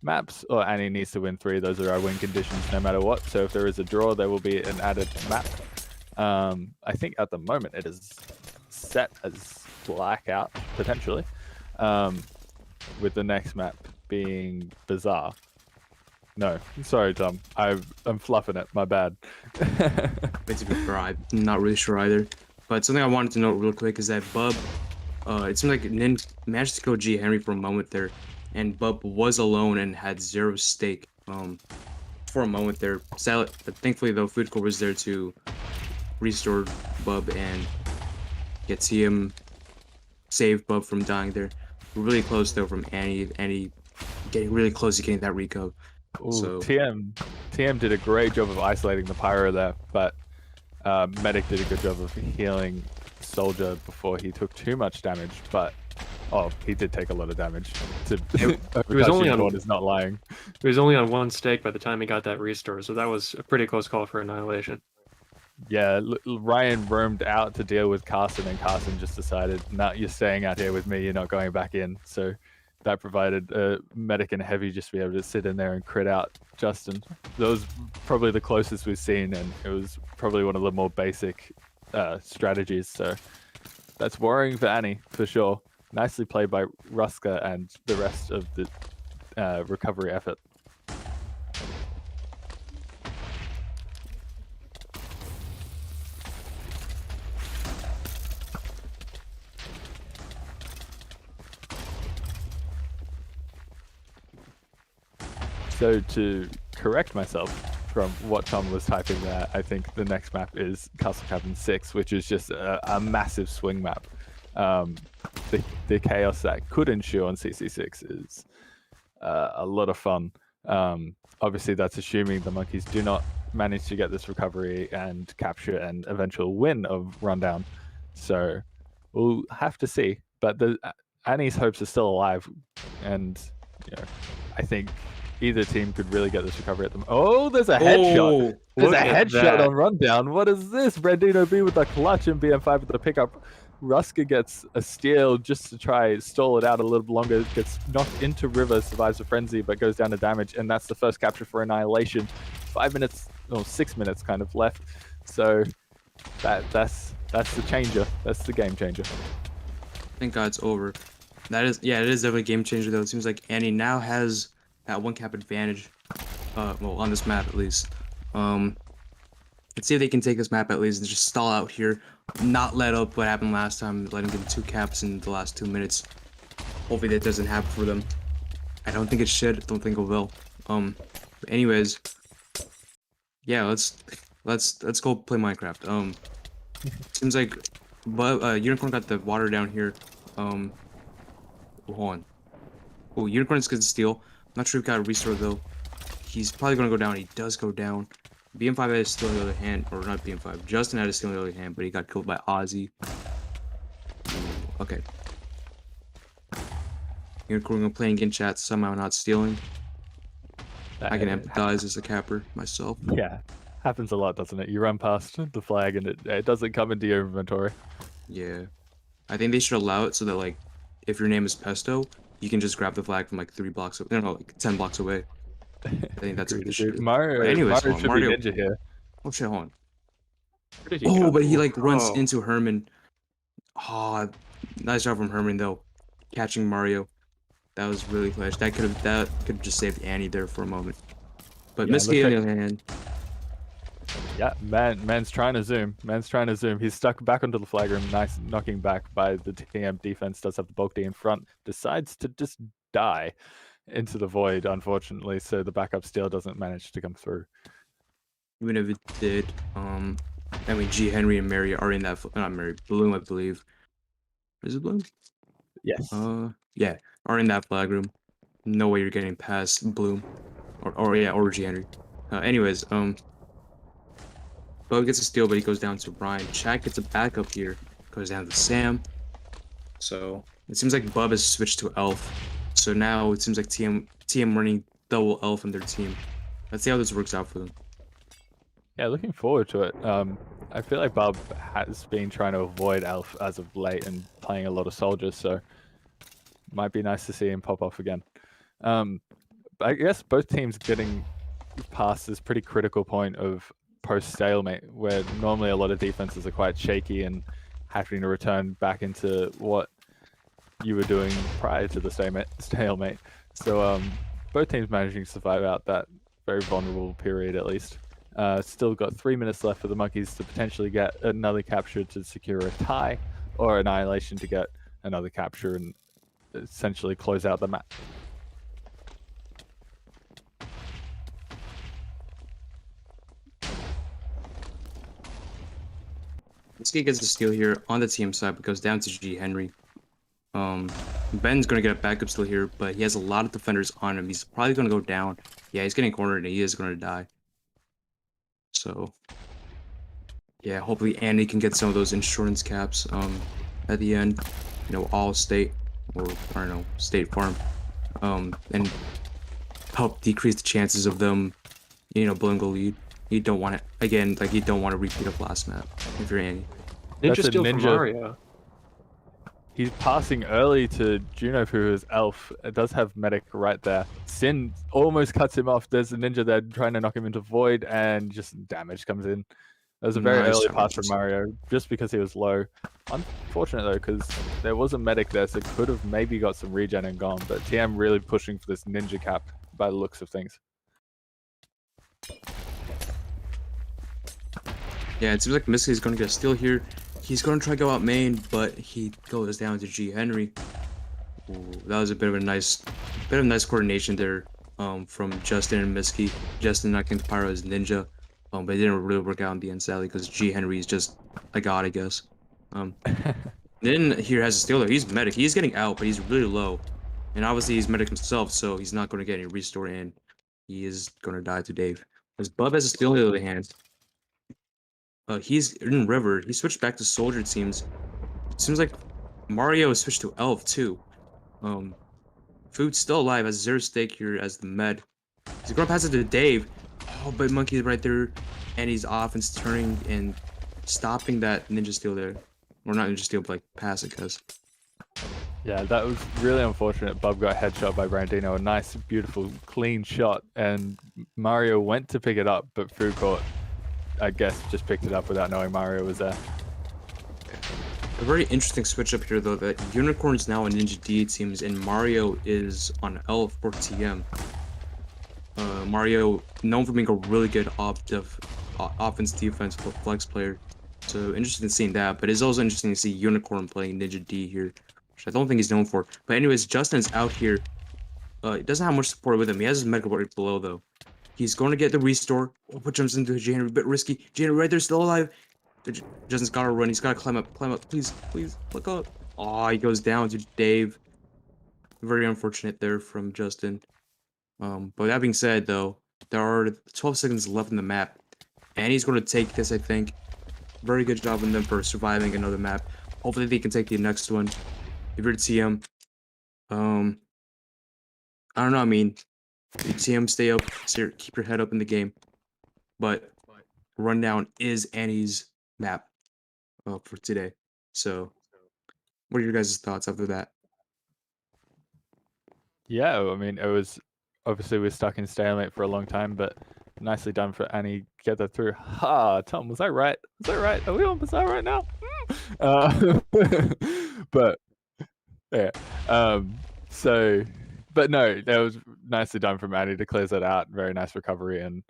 maps or Annie needs to win 3. Those are our win conditions no matter what. So if there is a draw, there will be an added map. I think at the moment it is set as blackout, potentially, with the next map being Bizarre. No, sorry, Tom. I'm fluffing it. My bad. To be fair, I'm not really sure either. But something I wanted to note real quick is that Bub, it seemed like Nin managed to kill G Henry for a moment there, and Bub was alone and had 0 stake for a moment there. But thankfully, though, Food Court was there to restore Bub and get TM save Bub from dying there. We're really close though from Annie getting really close to getting that reco. Ooh, So TM did a great job of isolating the pyro there, but Medic did a good job of healing Soldier before he took too much damage. But he did take a lot of damage. It was only on is not lying. He was only on 1 stake by the time he got that restore, so that was a pretty close call for Annihilation. Yeah, Ryan roamed out to deal with Carson, and Carson just decided, "Nah, you're staying out here with me. You're not going back in." So that provided Medic and Heavy just to be able to sit in there and crit out Justin. That was probably the closest we've seen, and it was probably one of the more basic strategies. So that's worrying for Annie, for sure. Nicely played by Ruska and the rest of the recovery effort. So to correct myself from what Tom was typing there, I think the next map is Castle Cavern 6, which is just a massive swing map. The chaos that could ensue on CC6 is a lot of fun. Obviously, that's assuming the Monkeys do not manage to get this recovery and capture an eventual win of Rundown. So we'll have to see. But Annie's hopes are still alive, and I think either team could really get this recovery at them. Oh, there's a headshot. There's a headshot on Rundown. What is this? Brandino B with the clutch and BM5 with the pickup. Ruska gets a steal just to try stall it out a little longer. Gets knocked into River, survives a frenzy, but goes down to damage. And that's the first capture for Annihilation. 5 minutes, or 6 minutes kind of left. So that's the changer. That's the game changer. Thank God it's over. It is definitely a game changer though. It seems like Annie now has that 1 cap advantage. Well, on this map at least. Let's see if they can take this map at least and just stall out here. Not let up what happened last time, let him get 2 caps in the last 2 minutes. Hopefully that doesn't happen for them. I don't think it should. I don't think it will. But anyways, yeah, let's go play Minecraft. Seems like But Unicorn got the water down here. Hold on. Oh, Unicorn's gonna steal. Not sure if he got a restore though. He's probably gonna go down. He does go down. BM5 had a steal on the other hand, or not BM5. Justin had a steal on the other hand, but he got killed by Ozzy. Okay. Unicorn playing in chat, somehow not stealing. I can empathize as a capper myself. Yeah, happens a lot, doesn't it? You run past the flag and it doesn't come into your inventory. Yeah. I think they should allow it so that, like, if your name is Pesto, you can just grab the flag from, like, 3 blocks away. No, like, 10 blocks away. I think that's what they should do. Mario, But anyways, Mario should Mario... be ninja here. Oh, shit, hold on. Where did he Oh, go? but he, like, runs Oh. into Herman. Oh, nice job from Herman, though. Catching Mario. That was really clutch. That could have just saved Annie there for a moment. But Yeah, Misky, on looks the other hand... Yeah, man's trying to zoom. Man's trying to zoom. He's stuck back onto the flag room. Nice knocking back by the TM defense. Does have the bulk D in front. Decides to just die into the void, unfortunately. So the backup steal doesn't manage to come through. Even if it did, I mean, G. Henry and Mary are in that... Not Mary, Bloom, I believe. Is it Bloom? Yes. Yeah, are in that flag room. No way you're getting past Bloom. Or G. Henry. Anyways, Bub gets a steal, but he goes down to Brian. Chad gets a backup here. Goes down to Sam. So, it seems like Bub has switched to Elf. So now, it seems like TM running double Elf in their team. Let's see how this works out for them. Yeah, looking forward to it. I feel like Bob has been trying to avoid Elf as of late and playing a lot of soldiers, so might be nice to see him pop off again. I guess both teams getting past this pretty critical point of post-stalemate, where normally a lot of defenses are quite shaky and having to return back into what you were doing prior to the stalemate. So both teams managing to survive out that very vulnerable period at least. Still got 3 minutes left for the Monkeys to potentially get another capture to secure a tie, or Annihilation to get another capture and essentially close out the match. Misky gets the steal here on the team side, but goes down to G. Henry. Ben's gonna get a backup steal here, but he has a lot of defenders on him. He's probably gonna go down. Yeah, he's getting cornered and he is gonna die. So, yeah, hopefully Andy can get some of those insurance caps at the end. You know, all state, or I don't know, State Farm, and help decrease the chances of them, you know, blowing the lead. You don't want it again, like you don't want to repeat of last map if you're Andy. Ninja That's a steal from ninja. Mario. He's passing early to Juno, who is Elf. It does have Medic right there. Sin almost cuts him off. There's a ninja there trying to knock him into Void, and just damage comes in. It was a very Nice early pass damage. from Mario, just because he was low. Unfortunate though, because there was a Medic there, so could have maybe got some regen and gone. But TM really pushing for this ninja cap by the looks of things. Yeah, it seems like Misky is gonna get a steal here. He's gonna try to go out main, but he goes down to G. Henry. Ooh, that was a bit of nice coordination there from Justin and Misky. Justin knocking the Pyro as ninja, but it didn't really work out in the end, sadly, because G. Henry is just a god, I guess. Then here has a steal there. He's medic. He's getting out, but he's really low, and obviously he's medic himself, so he's not gonna get any restore, and he is gonna die to Dave. Because Bub has a steal on the other hand. He's in River. He switched back to Soldier, it seems. Seems like Mario has switched to Elf, too. Food's still alive, has 0 stake here as the med. He's gonna pass it to Dave. Oh, but Monkey's right there. And he's offense turning and stopping that ninja steal there. Or not ninja steal, but like pass it, cuz. Yeah, that was really unfortunate. Bub got headshot by Brandino. A nice, beautiful, clean shot. And Mario went to pick it up, but Food Court, I guess, just picked it up without knowing Mario was there. A very interesting switch up here, though, that Unicorn's now on Ninja D, it seems, and Mario is on Elf for TM. Mario, known for being a really good offense defense flex player. So interesting seeing that, but it's also interesting to see Unicorn playing Ninja D here, which I don't think he's known for. But anyways, Justin's out here. He doesn't have much support with him. He has his medical right below, though. He's going to get the restore. Oh, but jumps into J. Henry, a bit risky. J. Henry right there, still alive. Justin's gotta run. He's gotta climb up. Climb up. Please, please, look up. Oh, he goes down to Dave. Very unfortunate there from Justin. But that being said, though, there are 12 seconds left in the map, and he's going to take this, I think. Very good job on them for surviving another map. Hopefully, they can take the next one. If you're TM, I don't know. I mean, TM, stay up, keep your head up in the game. But Rundown is Annie's map for today. So, what are your guys' thoughts after that? Yeah, I mean, it was obviously we're stuck in stalemate for a long time, but nicely done for Annie get that through. Ha, Tom, was I right? Was I right? Are we on Bazaar right now? But yeah, so, but no, that was nicely done from Annie to close that out. Very nice recovery, and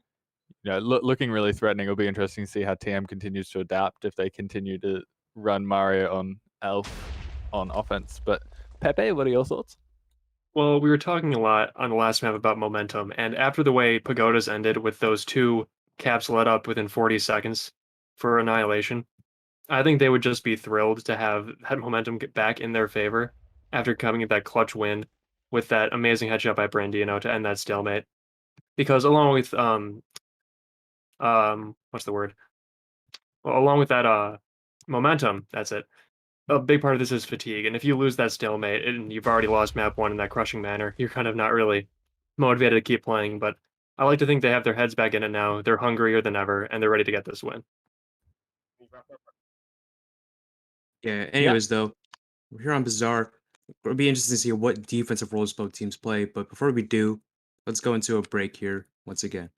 looking really threatening. It'll be interesting to see how TM continues to adapt if they continue to run Mario on Elf on offense. But Pepe, what are your thoughts? Well, we were talking a lot on the last map about momentum, and after the way Pagodas ended with those two caps let up within 40 seconds for Annihilation, I think they would just be thrilled to have that momentum get back in their favor after coming at that clutch win with that amazing headshot by Brandino to end that stalemate. Because along with what's the word? Well, along with that momentum, that's it. A big part of this is fatigue, and if you lose that stalemate and you've already lost map 1 in that crushing manner, you're kind of not really motivated to keep playing. But I like to think they have their heads back in it now. They're hungrier than ever, and they're ready to get this win. Yeah. Anyways, though, we're here on Bazaar. It'll be interesting to see what defensive roles both teams play. But before we do, let's go into a break here once again.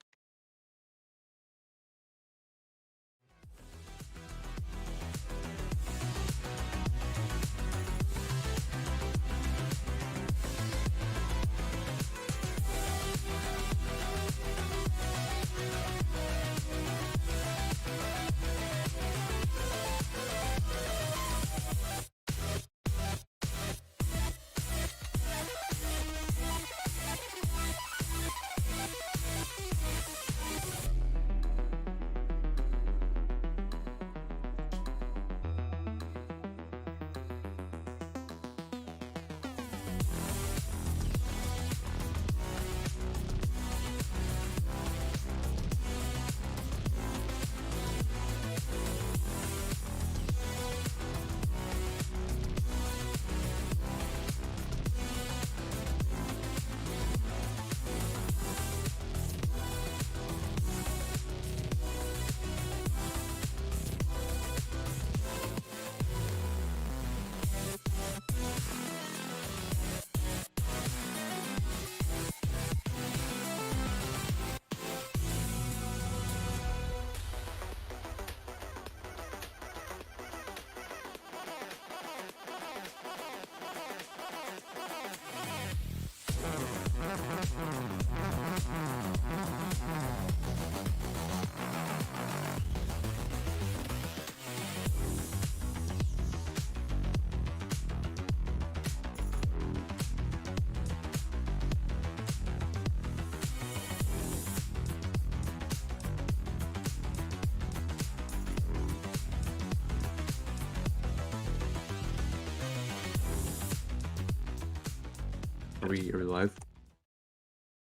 Are we live?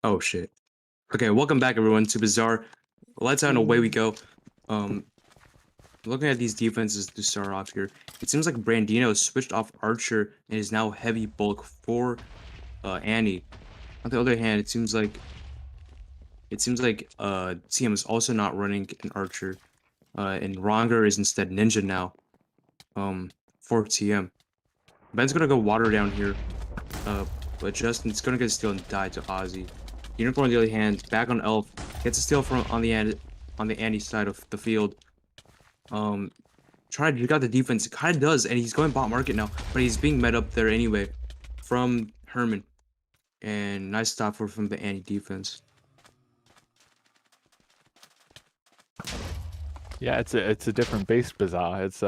Oh shit. Okay, welcome back everyone to Bazaar. Lights out and away we go. Looking at these defenses to start off here, it seems like Brandino switched off Archer and is now heavy bulk for Annie. On the other hand, it seems like TM is also not running an Archer, and Ronger is instead Ninja now. For TM. Ben's gonna go water down here. But Justin's gonna get a steal and die to Ozzy. Unicorn on the other hand, back on Elf, gets a steal from on the Andy side of the field. Trying to dig out the defense, it kind of does, and he's going bot market now, but he's being met up there anyway from Herman. And nice stop from the Andy defense. Yeah, it's a different beast, Bazaar. It's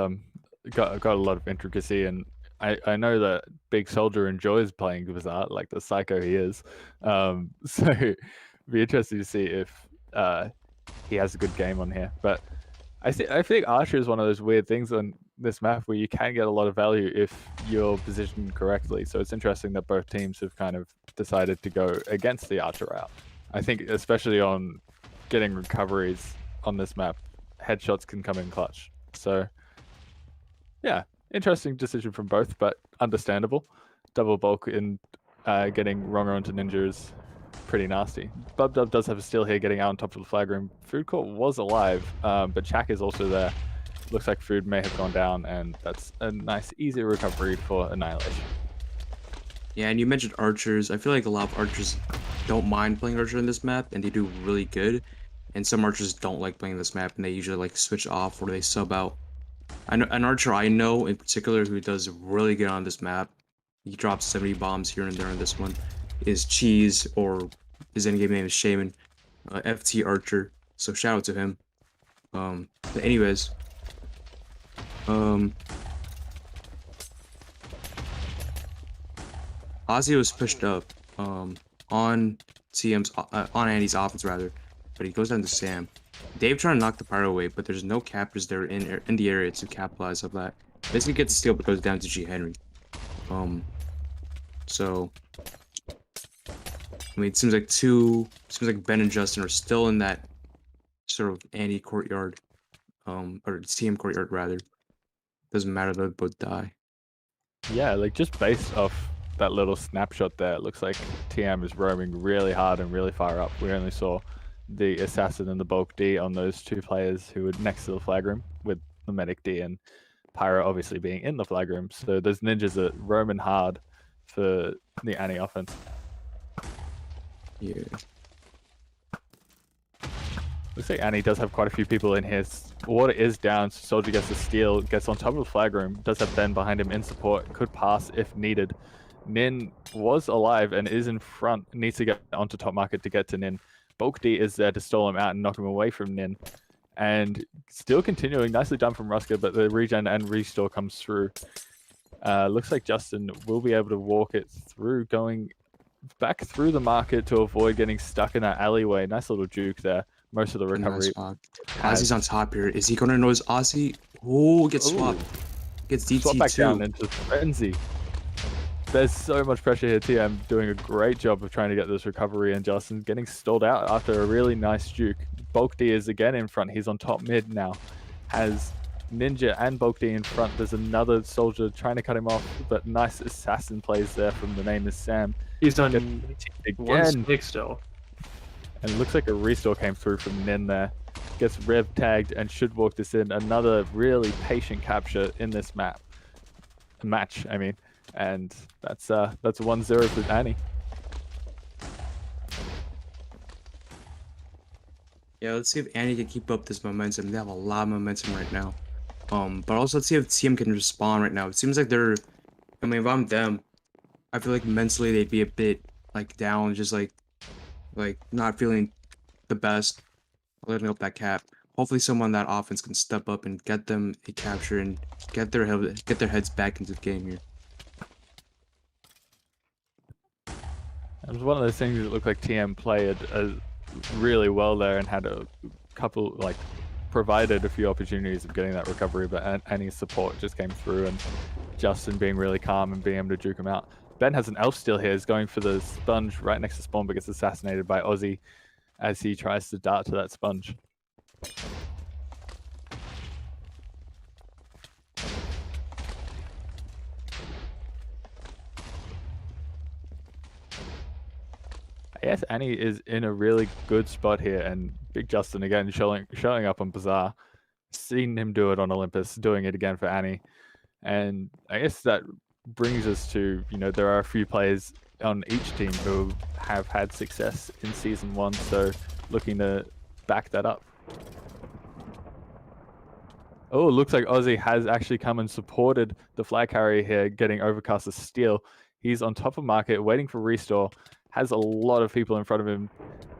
got a lot of intricacy, and I know that Big Soldier enjoys playing Bazaar, like the psycho he is. So it'd be interesting to see if he has a good game on here. But I think Archer is one of those weird things on this map where you can get a lot of value if you're positioned correctly. So it's interesting that both teams have kind of decided to go against the Archer route. I think especially on getting recoveries on this map, headshots can come in clutch. So yeah, interesting decision from both, but understandable. Double bulk in getting Rongo into Ninja is pretty nasty. Bubdub does have a steal here, getting out on top of the flag room. Food Court was alive, but Chak is also there. Looks like Food may have gone down, and that's a nice, easy recovery for Annihilation. Yeah, and you mentioned archers. I feel like a lot of archers don't mind playing archer in this map, and they do really good. And some archers don't like playing this map, and they usually like switch off or they sub out. I know an archer I know in particular who does really good on this map. He drops 70 bombs here and there on this one. Is Cheese, or his endgame name is Shaman, FT Archer. So shout out to him. But anyways, Ozzy was pushed up on TM's on Andy's offense rather, but he goes down to Sam. Dave trying to knock the pyro away, but there's no cappers there in the area to capitalize on that. Basically gets the steal, but goes down to G Henry. So I mean, it seems like Ben and Justin are still in that sort of Andy courtyard, or TM courtyard rather. Doesn't matter, they'll both die. Yeah, like just based off that little snapshot there, it looks like TM is roaming really hard and really far up. We only saw the Assassin and the Bulk D on those two players who were next to the flag room, with the Medic D and Pyro obviously being in the flag room. So those ninjas are roaming hard for the Annie offense. Yeah. Looks like Annie does have quite a few people in here. Water is down, Soldier gets the steal, gets on top of the flag room, does have Ben behind him in support, could pass if needed. Nin was alive and is in front, needs to get onto top market to get to Nin. Bulk D is there to stall him out and knock him away from Nin. And still continuing, nicely done from Ruska, but the regen and restore comes through. Looks like Justin will be able to walk it through, going back through the market to avoid getting stuck in that alleyway. Nice little juke there. Most of the recovery. Ozzy's on top here. Is he going to notice Ozzy? Oh, gets swapped. Gets DT2. Swap back down into Frenzy. There's so much pressure here. TM doing a great job of trying to get this recovery, and Justin getting stalled out after a really nice juke. Bulk D is again in front. He's on top mid now. Has Ninja and Bulk D in front. There's another soldier trying to cut him off, but nice assassin plays there from the name is Sam. He's done again. one stick still. And it looks like a restore came through from Nin there. Gets rev tagged and should walk this in. Another really patient capture in this match, I mean. And that's 1-0 for Annie. Yeah, let's see if Annie can keep up this momentum. They have a lot of momentum right now. But also let's see if TM can respond right now. It seems like they're, I mean, if I'm them, I feel like mentally they'd be a bit like down, just like not feeling the best, letting up that cap. Hopefully someone on that offense can step up and get them a capture and get their heads back into the game here. It was one of those things that looked like TM played really well there and had a couple, like, provided a few opportunities of getting that recovery, but Annie's support just came through, and Justin being really calm and being able to juke him out. Ben has an elf steal here, is going for the sponge right next to spawn, but gets assassinated by Ozzy as he tries to dart to that sponge. Yes, Annie is in a really good spot here, and Big Justin again showing up on Bazaar. Seen him do it on Olympus, doing it again for Annie. And I guess that brings us to, you know, there are a few players on each team who have had success in Season 1, so looking to back that up. Oh, it looks like Ozzy has actually come and supported the flag carrier here, getting Overcast's steal. He's on top of market, waiting for restore. Has a lot of people in front of him,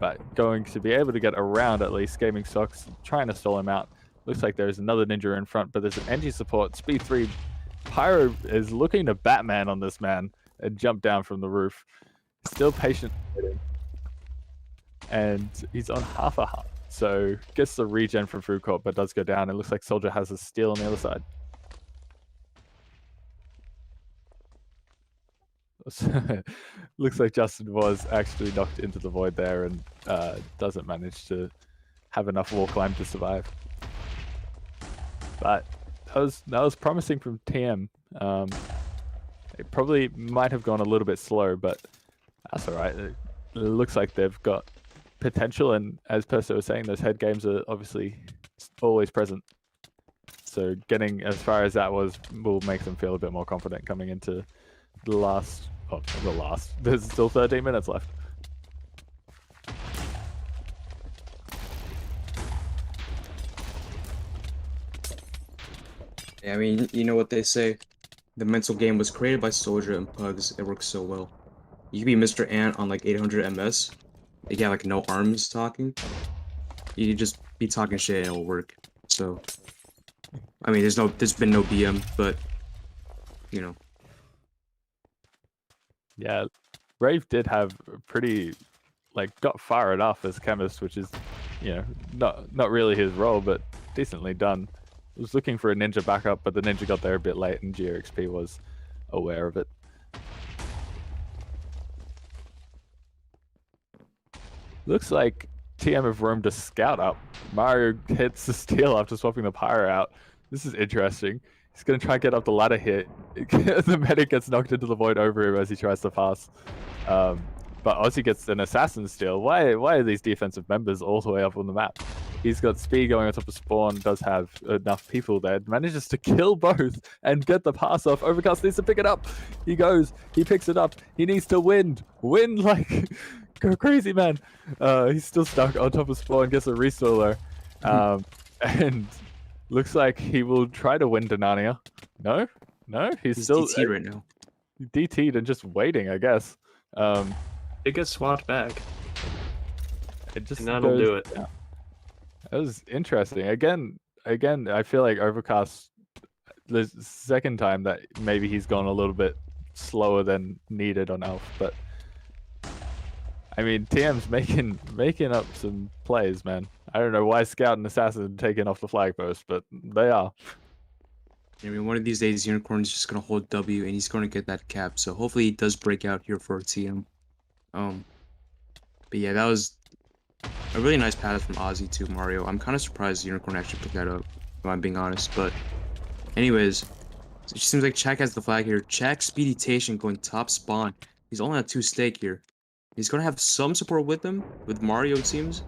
but going to be able to get around at least. Gaming Socks trying to stall him out. Looks like there's another ninja in front, but there's an NG support. Speed 3. Pyro is looking to Batman on this man and jump down from the roof. Still patient. And he's on half a heart. So gets the regen from food court, but does go down. It looks like Soldier has a steal on the other side. Looks like Justin was actually knocked into the void there and doesn't manage to have enough wall climb to survive. But that was promising from TM. It probably might have gone a little bit slow, but that's all right. It looks like they've got potential, and as Perso was saying, those head games are obviously always present. So getting as far as that will make them feel a bit more confident coming into the last. Oh, the last. There's still 13 minutes left. Yeah, I mean, you know what they say. The mental game was created by Soldier and Pugs. It works so well. You could be Mr. Ant on like 800 MS. You got like no arms talking. You could just be talking shit and it'll work. So, I mean, there's been no BM, but you know. Yeah, Brave did have a pretty, like, got far enough as chemist, which is, you know, not really his role, but decently done. Was looking for a ninja backup, but the ninja got there a bit late, and GRXP was aware of it. Looks like TM have roamed a scout up. Mario hits the steal after swapping the pyro out. This is interesting. He's going to try and get up the ladder here. The medic gets knocked into the void over him as he tries to pass. But Ozzy gets an assassin steal. Why are these defensive members all the way up on the map? He's got speed going on top of spawn, does have enough people there. Manages to kill both and get the pass off. Overcast needs to pick it up. He goes, he picks it up. He needs to win. Win like, go crazy, man. He's still stuck on top of spawn, gets a restore there. And looks like he will try to win Denania. No, he's still DT right now. DT'd and just waiting, I guess. It gets swapped back. It just And that'll do it. Yeah. That was interesting. Again, I feel like Overcast, the second time that maybe he's gone a little bit slower than needed on Elf, but I mean, TM's making up some plays, man. I don't know why Scout and Assassin taking off the flag post, but they are. I mean, one of these days, Unicorn's just gonna hold W and he's gonna get that cap. So hopefully he does break out here for TM. But yeah, that was a really nice pass from Ozzy to Mario. I'm kind of surprised Unicorn actually picked that up, if I'm being honest. But anyways, it seems like Czech has the flag here. Czech Speeditation going top spawn. He's only at 2 stake here. He's gonna have some support with him, with Mario it seems.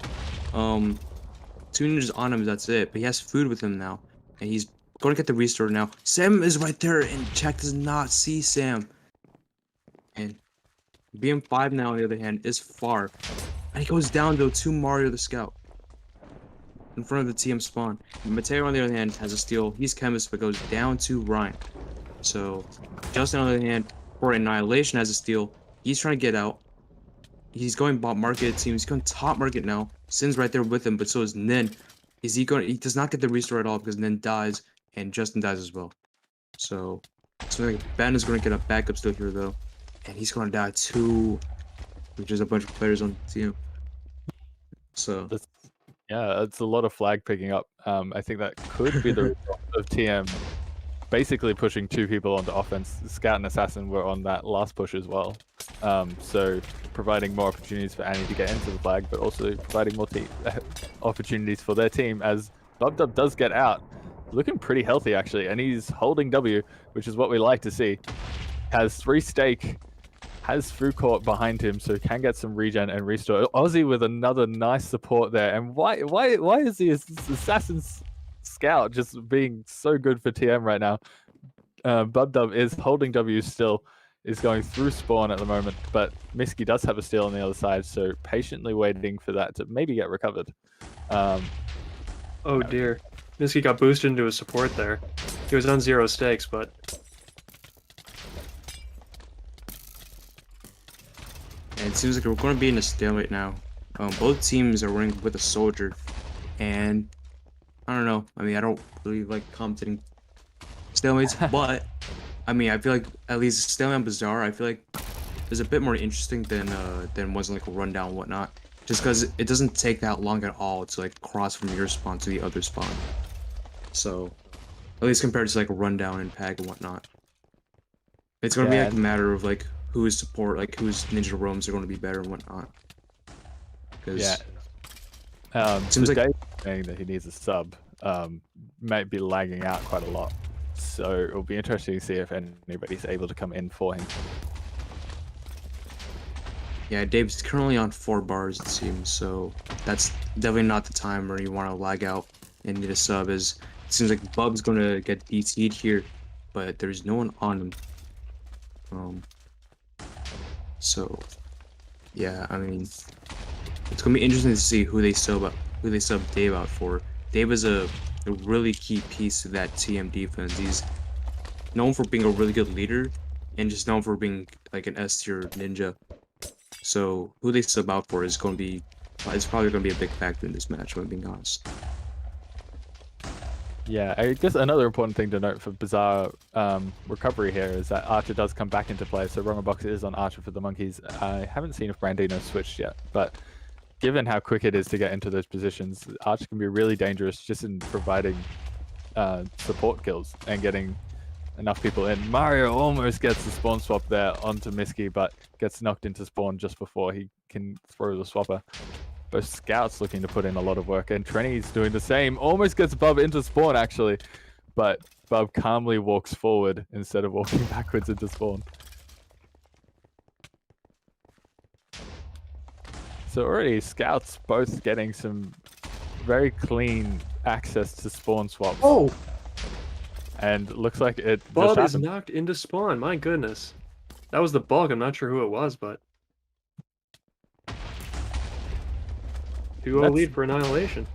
2 ninjas on him, that's it. But he has food with him now. And he's going to get the restore now. Sam is right there, and Czech does not see Sam. And BM5 now, on the other hand, is far. And he goes down, though, to Mario the Scout. In front of the TM spawn. And Mateo, on the other hand, has a steal. He's chemist, but goes down to Ryan. So, Justin, on the other hand, for Annihilation, has a steal. He's trying to get out. He's going bot market team. He's going top market now. Sin's right there with him, but so is Nin. He does not get the restore at all because Nin dies and Justin dies as well. So like Ben is going to get a backup still here though. And he's going to die too. Which is a bunch of players on the team. So yeah, it's a lot of flag picking up. I think that could be the result of TM basically pushing 2 people onto offense. Scout and Assassin were on that last push as well. So providing more opportunities for Annie to get into the flag, but also providing more opportunities for their team as Dub does get out. Looking pretty healthy actually, and he's holding W, which is what we like to see. Has 3 stake, has food court behind him, so can get some regen and restore. Ozzy with another nice support there. And why is the Assassin's Scout just being so good for TM right now? Dub is holding W still, is going through spawn at the moment, but Miski does have a steal on the other side, so patiently waiting for that to maybe get recovered. Oh dear. Miski got boosted into his support there. He was on 0 stakes, but and it seems like we're going to be in a stalemate now. Both teams are running with a soldier, and I don't know. I mean, I don't really like commentating stalemates, but I mean, I feel like at least stalemate and Bazaar, I feel like is a bit more interesting than ones like a rundown and whatnot. just because it doesn't take that long at all to like cross from your spawn to the other spawn. So, at least compared to like a rundown and Pag and whatnot, it's gonna be Yeah, like a matter of like whose support, like whose ninja roams are gonna be better and whatnot. Because yeah. seems So like Dave saying that he needs a sub might be lagging out quite a lot. So it'll be interesting to see if anybody's able to come in for him. yeah, Dave's currently on 4 bars it seems, so that's definitely not the time where you want to lag out and need a sub. As it seems like Bub's gonna get DT'd here, but there's no one on him. So yeah, I mean, it's gonna be interesting to see who they sub Dave out for. Dave is a really key piece to that TM defense. He's known for being a really good leader and just known for being like an S tier ninja. So who they sub out for is going to be, it's probably going to be a big factor in this match, if I'm being honest. Yeah, I guess another important thing to note for Bizarre recovery here is that Archer does come back into play, so Wronger Box is on Archer for the Monkeys. I haven't seen if Brandino switched yet, but given how quick it is to get into those positions, Archer can be really dangerous just in providing support kills and getting enough people in. Mario almost gets the spawn swap there onto Miski, but gets knocked into spawn just before he can throw the swapper. Both scouts looking to put in a lot of work, and Trenny's doing the same. Almost gets Bub into spawn, actually, but Bub calmly walks forward instead of walking backwards into spawn. So already scouts both getting some very clean access to spawn swaps. Oh! And looks like it Bub just is happened. knocked into spawn, my goodness. That was the bug, I'm not sure who it was, but... 2-0 lead for Annihilation.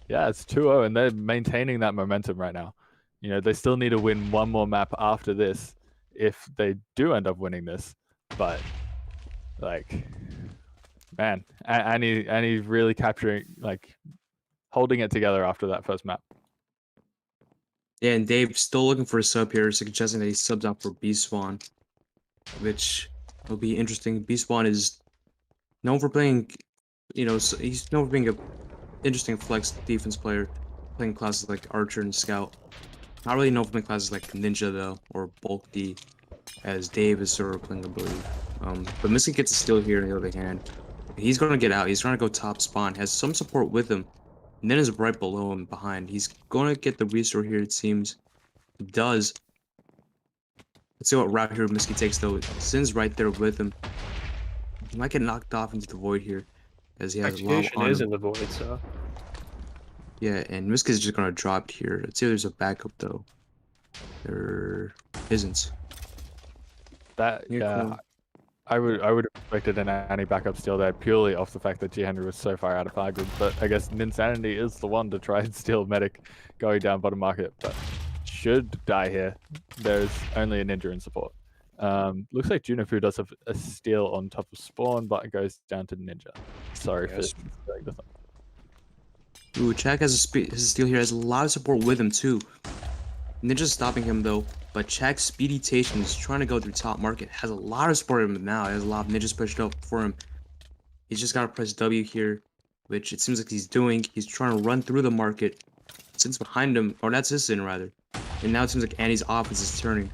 Yeah, it's 2-0, and they're maintaining that momentum right now. You know, they still need to win one more map after this if they do end up winning this. But, like, man, Annie really capturing, like, holding it together after that first map. Yeah, and Dave's still looking for a sub here, suggesting that he subs out for B-Spawn, which will be interesting. B-Spawn is known for playing, you know, he's known for being a interesting flex defense player, playing classes like Archer and Scout. Not really known for playing classes like Ninja though, or Bulk D, as Dave is sort of playing, I believe. But Mystic gets a steal here on the other hand. He's gonna get out. He's trying to go top spawn. Has some support with him, and then is right below him behind. He's gonna get the restore here. It seems. He does. Let's see what route here Misky takes though. Sin's right there with him. He might get knocked off into the void here, as he has a lot Execution on is him. in the void, so... Yeah, and Miska's just gonna drop here. Let's see if there's a backup though. There isn't. That, yeah, Cool. I would have expected an Annie backup steal there purely off the fact that G. Henry was so far out of fire group, but I guess Ninsanity is the one to try and steal Medic going down bottom market, but should die here. There's only a Ninja in support. Looks like Junifu does have a steal on top of spawn, but it goes down to Ninja. Sorry Yes. for stealing the thumb. Ooh, Chak has a steal here. Has a lot of support with him too. Ninja's stopping him though, but Chak's speedy tation is trying to go through top market. Has a lot of support with him now. Has a lot of ninjas pushed up for him. He's just gotta press W here, which it seems like he's doing. He's trying to run through the market. Sin's behind him, or that's his sin rather. And now it seems like Annie's offense is turning.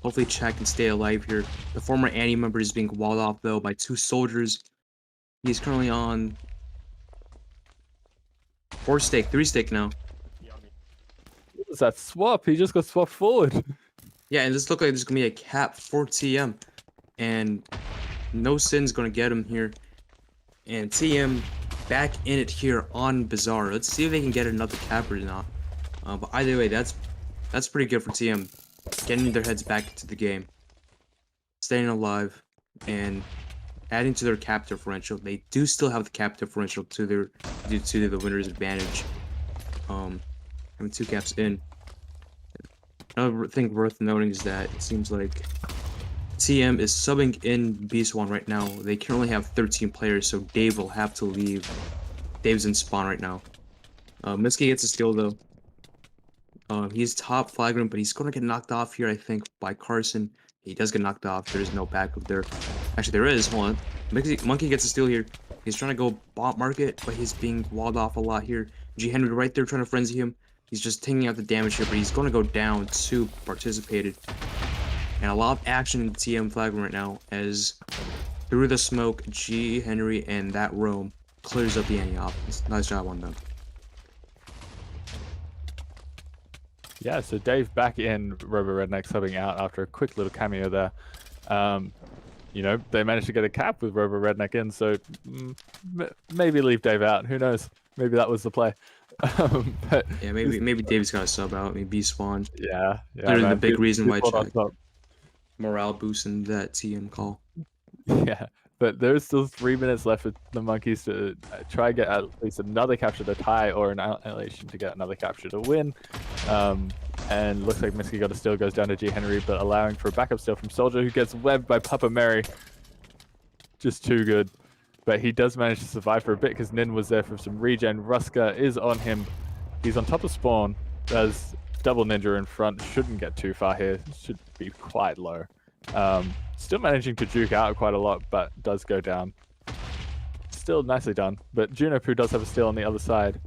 Hopefully Chak can stay alive here. The former Annie member is being walled off though by 2 soldiers. He's currently on 4 stake, 3 stake now. What was that swap? He just got swapped forward. Yeah, and this looks like there's gonna be a cap for TM, and no sin's gonna get him here. And TM back in it here on Bizarre. Let's see if they can get another cap or not. But either way, that's pretty good for TM, getting their heads back into the game, staying alive, and adding to their cap differential. They do still have the cap differential to their due to the winner's advantage. Having 2 caps in. Another thing worth noting is that it seems like TM is subbing in B-Swan right now. They currently have 13 players, so Dave will have to leave. Dave's in spawn right now. Miski gets a steal though. He's top flagrant, but he's gonna get knocked off here, I think, by Carson. He does get knocked off. There's no backup there. Actually, there is. Hold on. Monkey gets a steal here. He's trying to go bot market, but he's being walled off a lot here. G Henry right there trying to frenzy him. He's just taking out the damage here, but he's going to go down to participated. And a lot of action in the TM flag right now as through the smoke, G Henry and that roam clears up the offense. Nice job on them. Yeah, so Dave back in, Robo Redneck subbing out after a quick little cameo there. You know, they managed to get a cap with Robo Redneck in, so maybe leave Dave out. Who knows? Maybe that was the play. But yeah, maybe Dave's got to sub out. Maybe B-Spawn. Yeah. Clearly the big reason why Jack morale boosting that TM call. Yeah, but there's still 3 minutes left for the Monkeys to try and get at least another capture to tie or an Annihilation to get another capture to win. And looks like Miski got a steal, goes down to G Henry, but allowing for a backup steal from Soldier, who gets webbed by Papa Mary. Just too good. But he does manage to survive for a bit because Nin was there for some regen. Ruska is on him. He's on top of spawn. There's double ninja in front. Shouldn't get too far here. Should be quite low. Still managing to juke out quite a lot, but does go down. Still nicely done. But Junopoo does have a steal on the other side.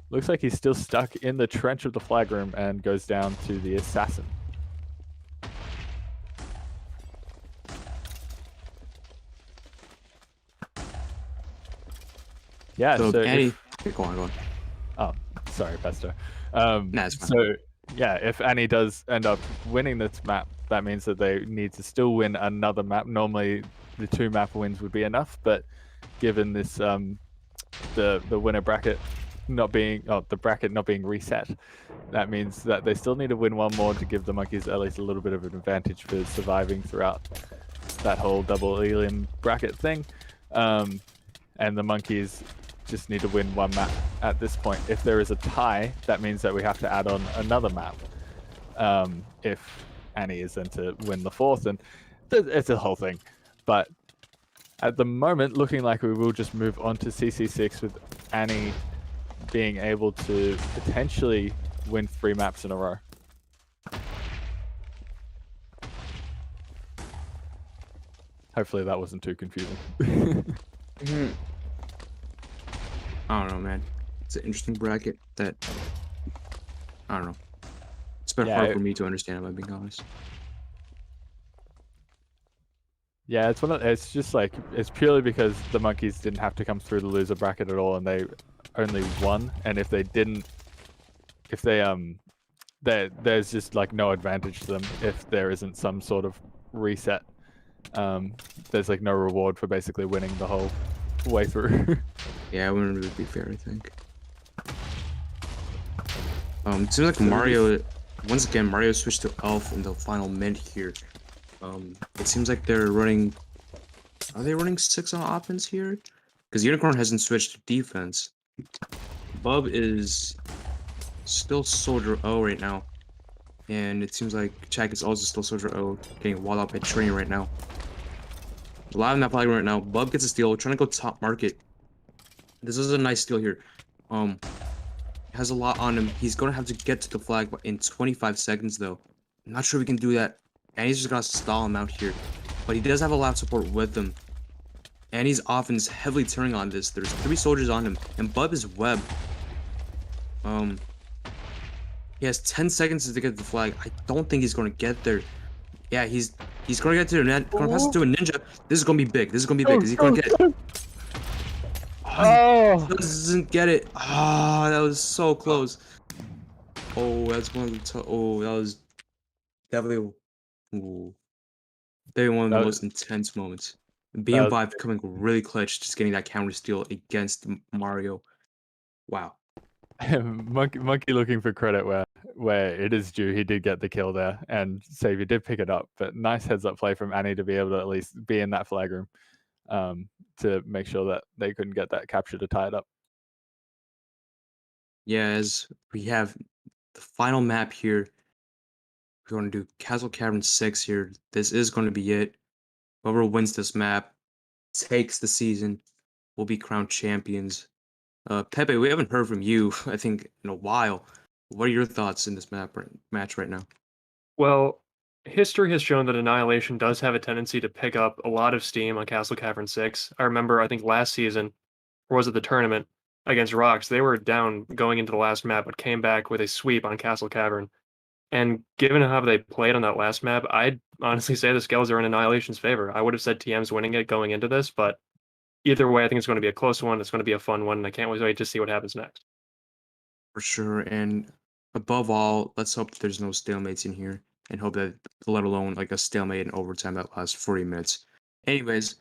Looks like he's still stuck in the trench of the flag room and goes down to the assassin. Yeah, so Annie, if... go on. Oh, sorry, Pesto. Nah, so yeah, if Annie does end up winning this map, that means that they need to still win another map. Normally, the 2 map wins would be enough, but given this, the winner bracket not being, the bracket not being reset, that means that they still need to win 1 more to give the Monkeys at least a little bit of an advantage for surviving throughout that whole double alien bracket thing. And the Monkeys just need to win 1 map at this point. If there is a tie, that means that we have to add on another map. If Annie is then to win the 4th, and it's a whole thing. But at the moment, looking like we will just move on to CC6 with Annie being able to potentially win 3 maps in a row. Hopefully that wasn't too confusing. I don't know, man. It's an interesting bracket that I don't know. It's been hard for me to understand, if I'm being honest. Yeah, it's just like, it's purely because the Monkeys didn't have to come through the loser bracket at all, and they only won. And if they didn't, there's just like no advantage to them if there isn't some sort of reset. There's like no reward for basically winning the whole way through. Yeah, it wouldn't really be fair, I think. It seems like Mario, once again, Mario switched to Elf in the final minute here. It seems like they're running, are they running 6 on offense here? Because Unicorn hasn't switched to defense. Bub is still Soldier O right now. And it seems like Chak is also still Soldier O, getting walled out by Train right now. Live in that flag right now. Bub gets a steal, trying to go top market. This is a nice steal here. Has a lot on him. He's gonna have to get to the flag in 25 seconds though. I'm not sure we can do that. And he's just gonna stall him out here. But he does have a lot of support with him. And he's offense heavily turning on this. There's 3 soldiers on him. And Bub is web. He has 10 seconds to get to the flag. I don't think he's gonna get there. Yeah, he's gonna get to the net. Gonna pass it to a ninja. This is gonna be big. This is gonna be big. Is he gonna get it? Oh, he doesn't get it. Ah, that was so close. Oh, that's one of the that was definitely one of the most intense moments. BM5 becoming really clutch, just getting that counter steal against Mario. Wow. Monkey looking for credit where it is due. He did get the kill there, and Savior did pick it up. But nice heads-up play from Annie to be able to at least be in that flag room to make sure that they couldn't get that capture to tie it up. Yeah, as we have the final map here, we're going to do Castle Cavern 6 here. This is going to be it. Whoever wins this map takes the season, will be crowned champions. Pepe, we haven't heard from you, I think, in a while. What are your thoughts in this match right now? Well, history has shown that Annihilation does have a tendency to pick up a lot of steam on Castle Cavern 6. I remember, I think last season, or was it the tournament against Rocks, they were down going into the last map, but came back with a sweep on Castle Cavern. And given how they played on that last map, I'd honestly say the scales are in Annihilation's favor. I would have said TM's winning it going into this, but either way, I think it's going to be a close one. It's going to be a fun one, and I can't wait to see what happens next. For sure. And above all, let's hope that there's no stalemates in here and hope that, let alone like a stalemate in overtime that lasts 40 minutes. Anyways,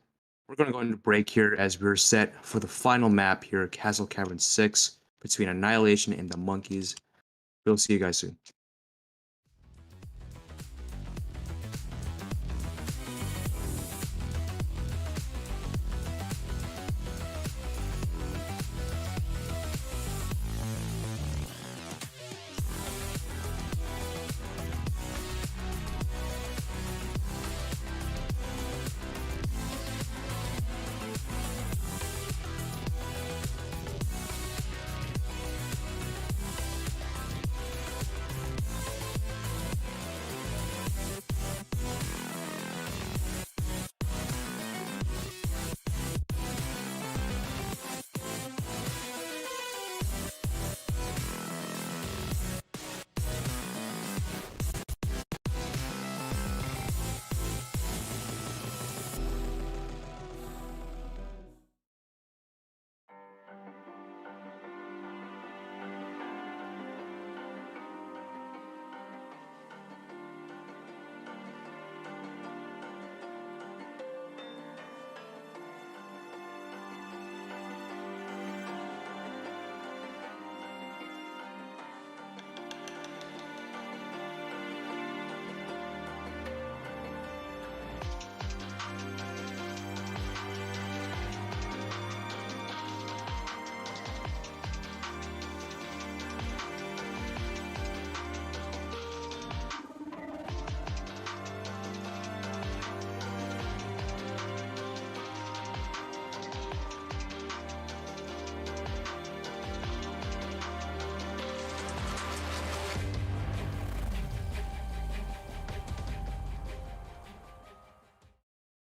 we're going to go into break here as we're set for the final map here at Castle Cavern 6 between Annihilation and the Monkeys. We'll see you guys soon.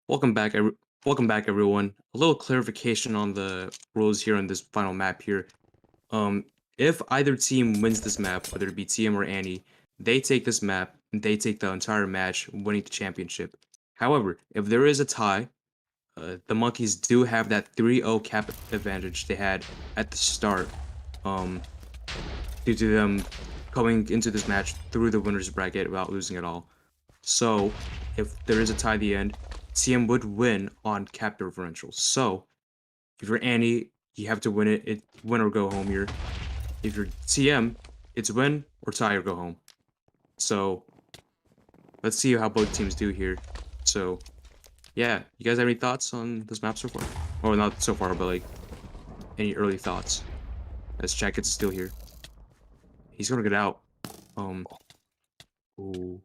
Welcome back, everyone. A little clarification on the rules here on this final map here. If either team wins this map, whether it be TM or Annie, they take this map and they take the entire match, winning the championship. However, if there is a tie, the Monkeys do have that 3-0 cap advantage they had at the start, due to them coming into this match through the winner's bracket without losing at all. So, if there is a tie at the end, TM would win on cap differential. So, if you're Annie, you have to win it. Win or go home here. If you're TM, it's win or tie or go home. So, let's see how both teams do here. So, yeah, you guys have any thoughts on this map so far? Or not so far, but like, any early thoughts? As Jack gets a steal here. He's gonna get out. Ooh.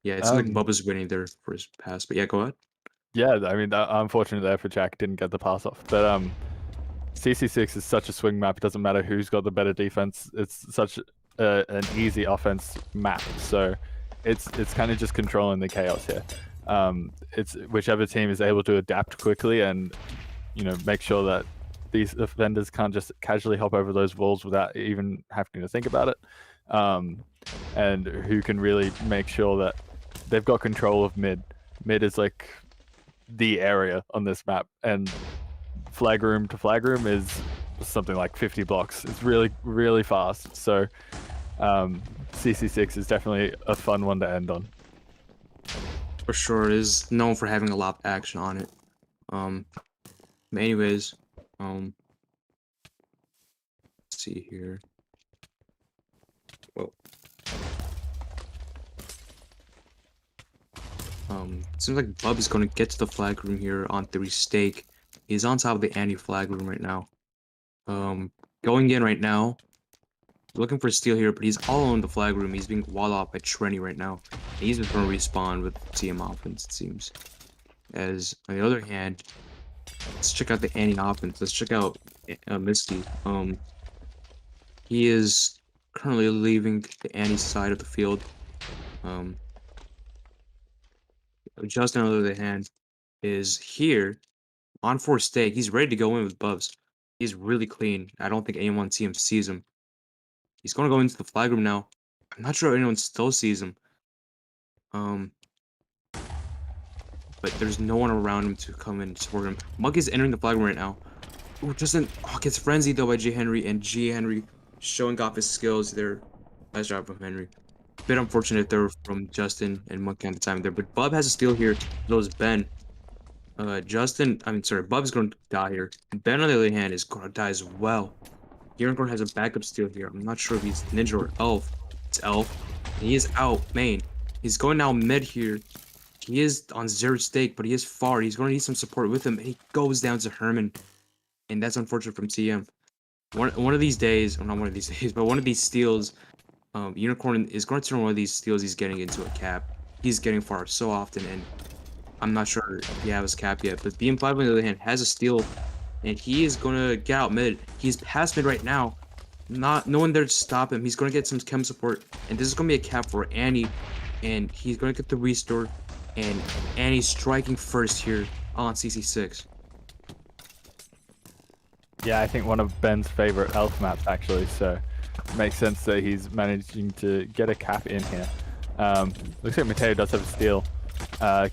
Yeah, it seems like Bubba's winning there for his pass, but yeah, go ahead. Yeah, I mean, unfortunate there for Jack, didn't get the pass off. But CC6 is such a swing map. It doesn't matter who's got the better defense. It's such an easy offense map. So it's kind of just controlling the chaos here. It's whichever team is able to adapt quickly and make sure that these offenders can't just casually hop over those walls without even having to think about it. And who can really make sure that they've got control of mid. Mid is like the area on this map, and flag room to flag room is something like 50 blocks. It's really, really fast. So CC6 is definitely a fun one to end on. For sure, it is known for having a lot of action on it. But anyways, let's see here. Whoa. Seems like Bub is going to get to the flag room here on 3 stake. He's on top of the Annie flag room right now. Going in right now. Looking for a steal here, but he's all alone in the flag room. He's being walled off by Trenny right now. And he's just going to respawn with TM offense, it seems. As, on the other hand, let's check out the Annie offense. Let's check out Misty. He is currently leaving the Annie side of the field. Justin, on the other hand, is here on 4 stake. He's ready to go in with buffs. He's really clean. I don't think anyone on team sees him. He's going to go into the flag room now. I'm not sure anyone still sees him. But there's no one around him to come and support him. Mug is entering the flag room right now. Ooh, Justin gets frenzied though by G. Henry, and G. Henry showing off his skills there. Nice job from Henry. Bit unfortunate there from Justin and Monkey at the time there, but Bub has a steal here. So is Ben. Bub's going to die here. Ben, on the other hand, is going to die as well. Unicorn has a backup steal here. I'm not sure if he's Ninja or Elf. It's Elf. And he is out main. He's going now mid here. He is on 0 stake, but he is far. He's going to need some support with him. And he goes down to Herman. And that's unfortunate from TM. One of these days, well, not one of these days, but one of these steals, Unicorn is going to turn one of these steals he's getting into a cap. He's getting far so often, and I'm not sure if he has cap yet. But BM5, on the other hand, has a steal, and he is going to get out mid. He's past mid right now. No one there to stop him. He's going to get some chem support, and this is going to be a cap for Annie, and he's going to get the restore, and Annie's striking first here on CC6. Yeah, I think one of Ben's favorite elf maps actually, so it makes sense that he's managing to get a cap in here. Looks like Mateo does have a steal.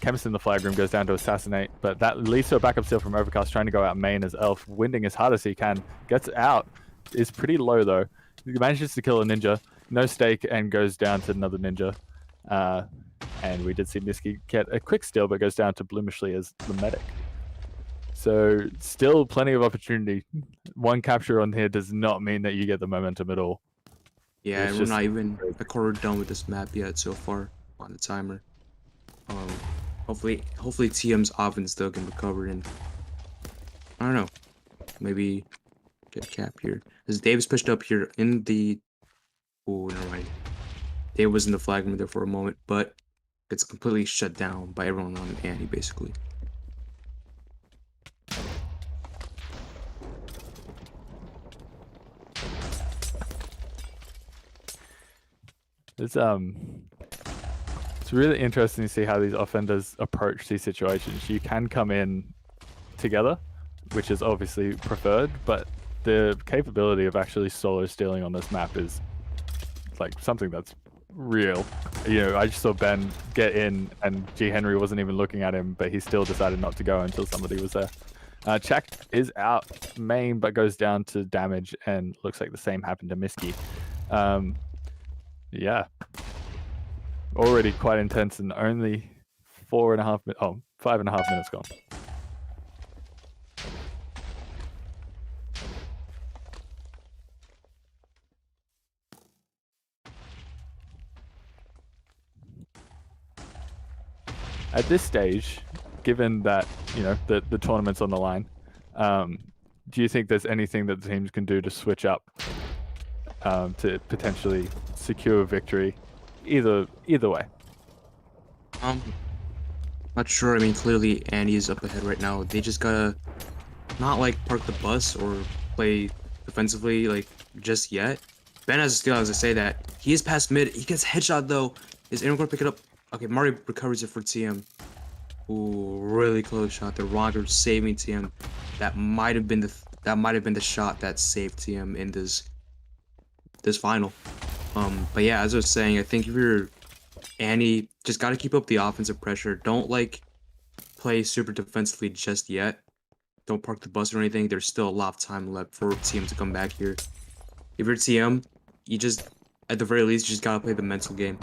Chemist in the flag room goes down to assassinate, but that leads to a backup steal from Overcast trying to go out main as Elf, winding as hard as he can. Gets out, is pretty low though. He manages to kill a ninja, no stake, and goes down to another ninja. And we did see Miski get a quick steal, but goes down to Bloomishly as the medic. So still plenty of opportunity. One capture on here does not mean that you get the momentum at all. Yeah, and we're not even a quarter done with this map yet so far on the timer. Hopefully TM's offense still can recover, and I don't know, maybe get a cap here. As Dave's pushed up here in the, oh never mind. Dave was in the flag room there for a moment, but it's completely shut down by everyone on Annie basically. It's really interesting to see how these offenders approach these situations. You can come in together, which is obviously preferred, but the capability of actually solo stealing on this map is like something that's real. You know, I just saw Ben get in and G. Henry wasn't even looking at him, but he still decided not to go until somebody was there. Chak is out main, but goes down to damage, and looks like the same happened to Miski. Yeah. Already quite intense, and only 5.5 minutes gone. At this stage, given that, you know, the tournament's on the line, do you think there's anything that the teams can do to switch up to potentially secure a victory either way? Not sure. I mean, clearly Annie's up ahead right now. They just gotta not like park the bus or play defensively like just yet. Ben has a steal as I say that. He is past mid. He gets headshot though. Is anyone gonna pick it up? Okay, Mario recovers it for TM. Ooh, really close shot. The Roger saving TM. That might have been the shot that saved TM in this final. But yeah, as I was saying, I think if you're Annie, just gotta keep up the offensive pressure. Don't like play super defensively just yet. Don't park the bus or anything. There's still a lot of time left for TM to come back here. If you're TM, you just, at the very least, you just gotta play the mental game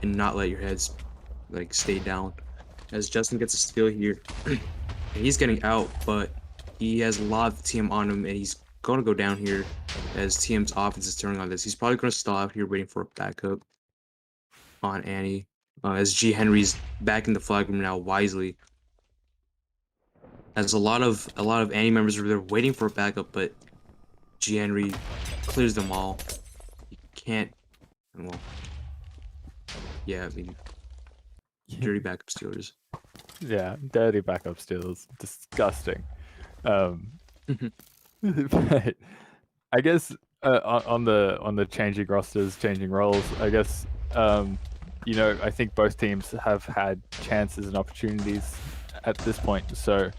and not let your heads like stay down. As Justin gets a steal here, he's getting out, but he has a lot of TM on him, and he's gonna go down here as TM's offense is turning on this. He's probably gonna stall out here waiting for a backup on Annie. As G. Henry's back in the flag room now wisely. As a lot of Annie members are there waiting for a backup, but G. Henry clears them all. You can't, well, yeah, I mean, dirty backup stealers. Yeah, dirty backup steals. Disgusting. But I guess on the changing rosters, changing roles, I guess you know, I think both teams have had chances and opportunities at this point. So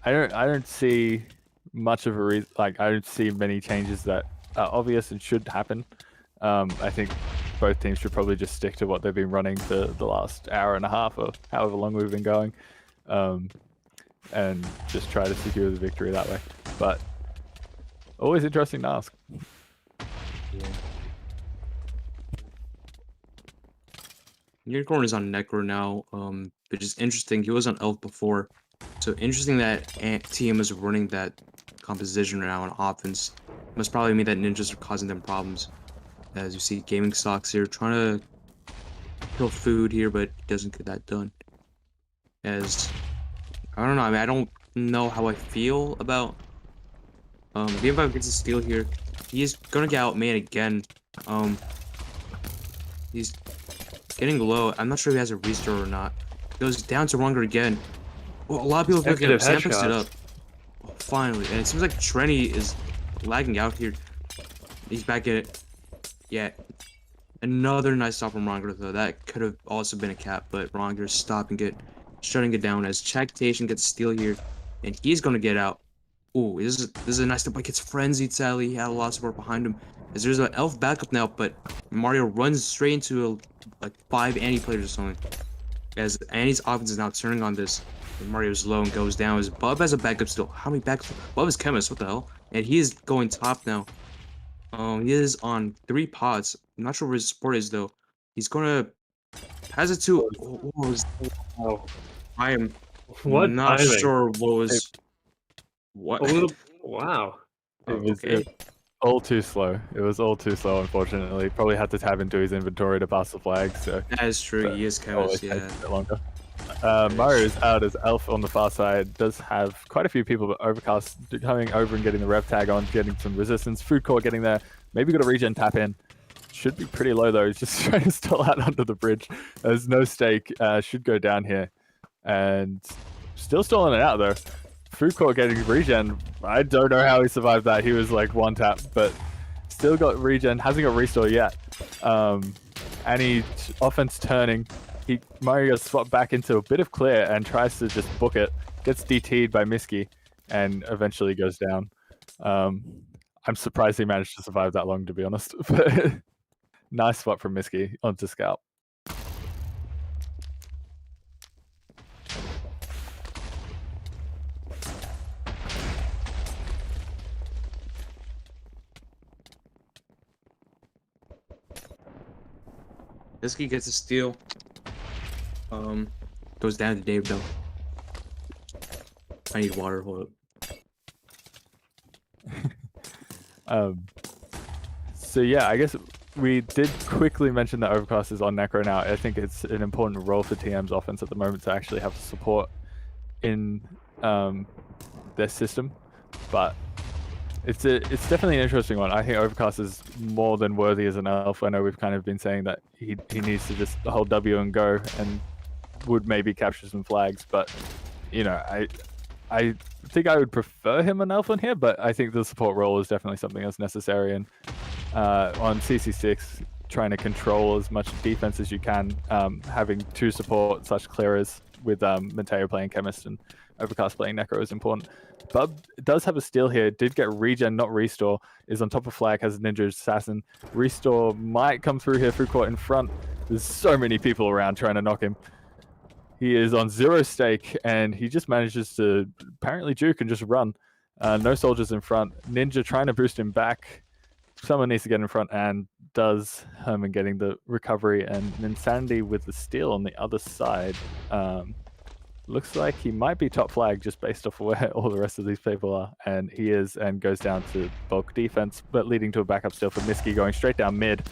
I don't see much of a reason. Like, I don't see many changes that are obvious and should happen. I think both teams should probably just stick to what they've been running for the last hour and a half or however long we've been going, and just try to secure the victory that way. But always interesting to ask. Yeah. Unicorn is on Necro now, which is interesting. He was on Elf before, so interesting that TM is running that composition right now on offense. Must probably mean that ninjas are causing them problems. As you see, gaming stocks here trying to kill food here, but it doesn't get that done. As I don't know, I mean, I don't know how I feel about B5 gets a steal here. He's gonna get outmanned again. He's getting low. I'm not sure if he has a restore or not. Goes down to Runger again. Well, a lot of people pick it up. Sam picks it up. Oh, finally. And it seems like Trenny is lagging out here. He's back at it. Yeah. Another nice stop from Runger, though. That could have also been a cap, but Runger's stopping it, shutting it down as Chactation gets a steal here. And he's going to get out. Ooh, this is a nice step. Like, it's frenzied, sadly. He had a lot of support behind him. As there's an elf backup now, but Mario runs straight into like 5 Annie players or something. As Annie's offense is now turning on this. And Mario's low and goes down. As Bub has a backup still. How many backups? Bub is Chemist, what the hell? And he is going top now. He is on 3 pots. I'm not sure where his support is though. He's gonna pass it to I am not sure what was what. Wow. It was all too slow. It was all too slow, unfortunately. Probably had to tab into his inventory to pass the flag. So that is true. He is Chemist, yeah. A bit longer. Mario's out as Elf on the far side. Does have quite a few people, but Overcast coming over and getting the rev tag on, getting some resistance. Food Court getting there. Maybe got a regen tap in. Should be pretty low though. He's just trying to stall out under the bridge. There's no stake. Should go down here. And still stalling it out though. Food Court getting regen. I don't know how he survived that. He was like 1 tap, but still got regen. Hasn't got restore yet. And he offense turning. Mario gets swapped back into a bit of clear and tries to just book it. Gets DT'd by Miski and eventually goes down. I'm surprised he managed to survive that long, to be honest. But nice spot from Miski onto Scalp. Miski gets a steal. Goes down to Dave though. I need water, hold up. So yeah, I guess we did quickly mention that Overcast is on Necro now. I think it's an important role for TM's offense at the moment to actually have support in their system, but it's definitely an interesting one. I think Overcast is more than worthy as an elf. I know we've kind of been saying that he needs to just hold W and go and would maybe capture some flags, but you know, I think I would prefer him an elf on here, but I think the support role is definitely something that's necessary. And on CC6, trying to control as much defense as you can, having 2 support such clearers with Mateo playing Chemist and Overcast playing Necro is important. Bub does have a steal here, did get regen, not restore, is on top of flag, has a Ninja Assassin. Restore might come through here, Food Court in front. There's so many people around trying to knock him. He is on 0 stake, and he just manages to apparently juke and just run. No soldiers in front. Ninja trying to boost him back. Someone needs to get in front, and does Herman getting the recovery, and Insanity with the steal on the other side. Looks like he might be top flag just based off where all the rest of these people are, and he is, and goes down to bulk defense, but leading to a backup steal for Miski going straight down mid.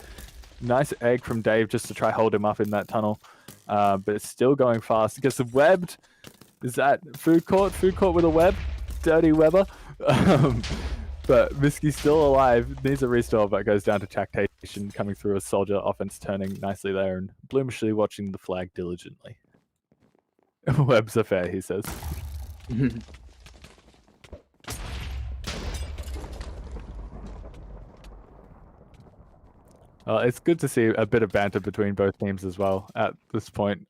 Nice egg from Dave just to try hold him up in that tunnel. But it's still going fast. Gets webbed. Is that Food Court? Food Court with a web? Dirty Weber. But Miski's still alive. Needs a restore, but goes down to Chactation, coming through a soldier offense, turning nicely there, and bloomishly watching the flag diligently. Webs are fair, he says. It's good to see a bit of banter between both teams as well at this point.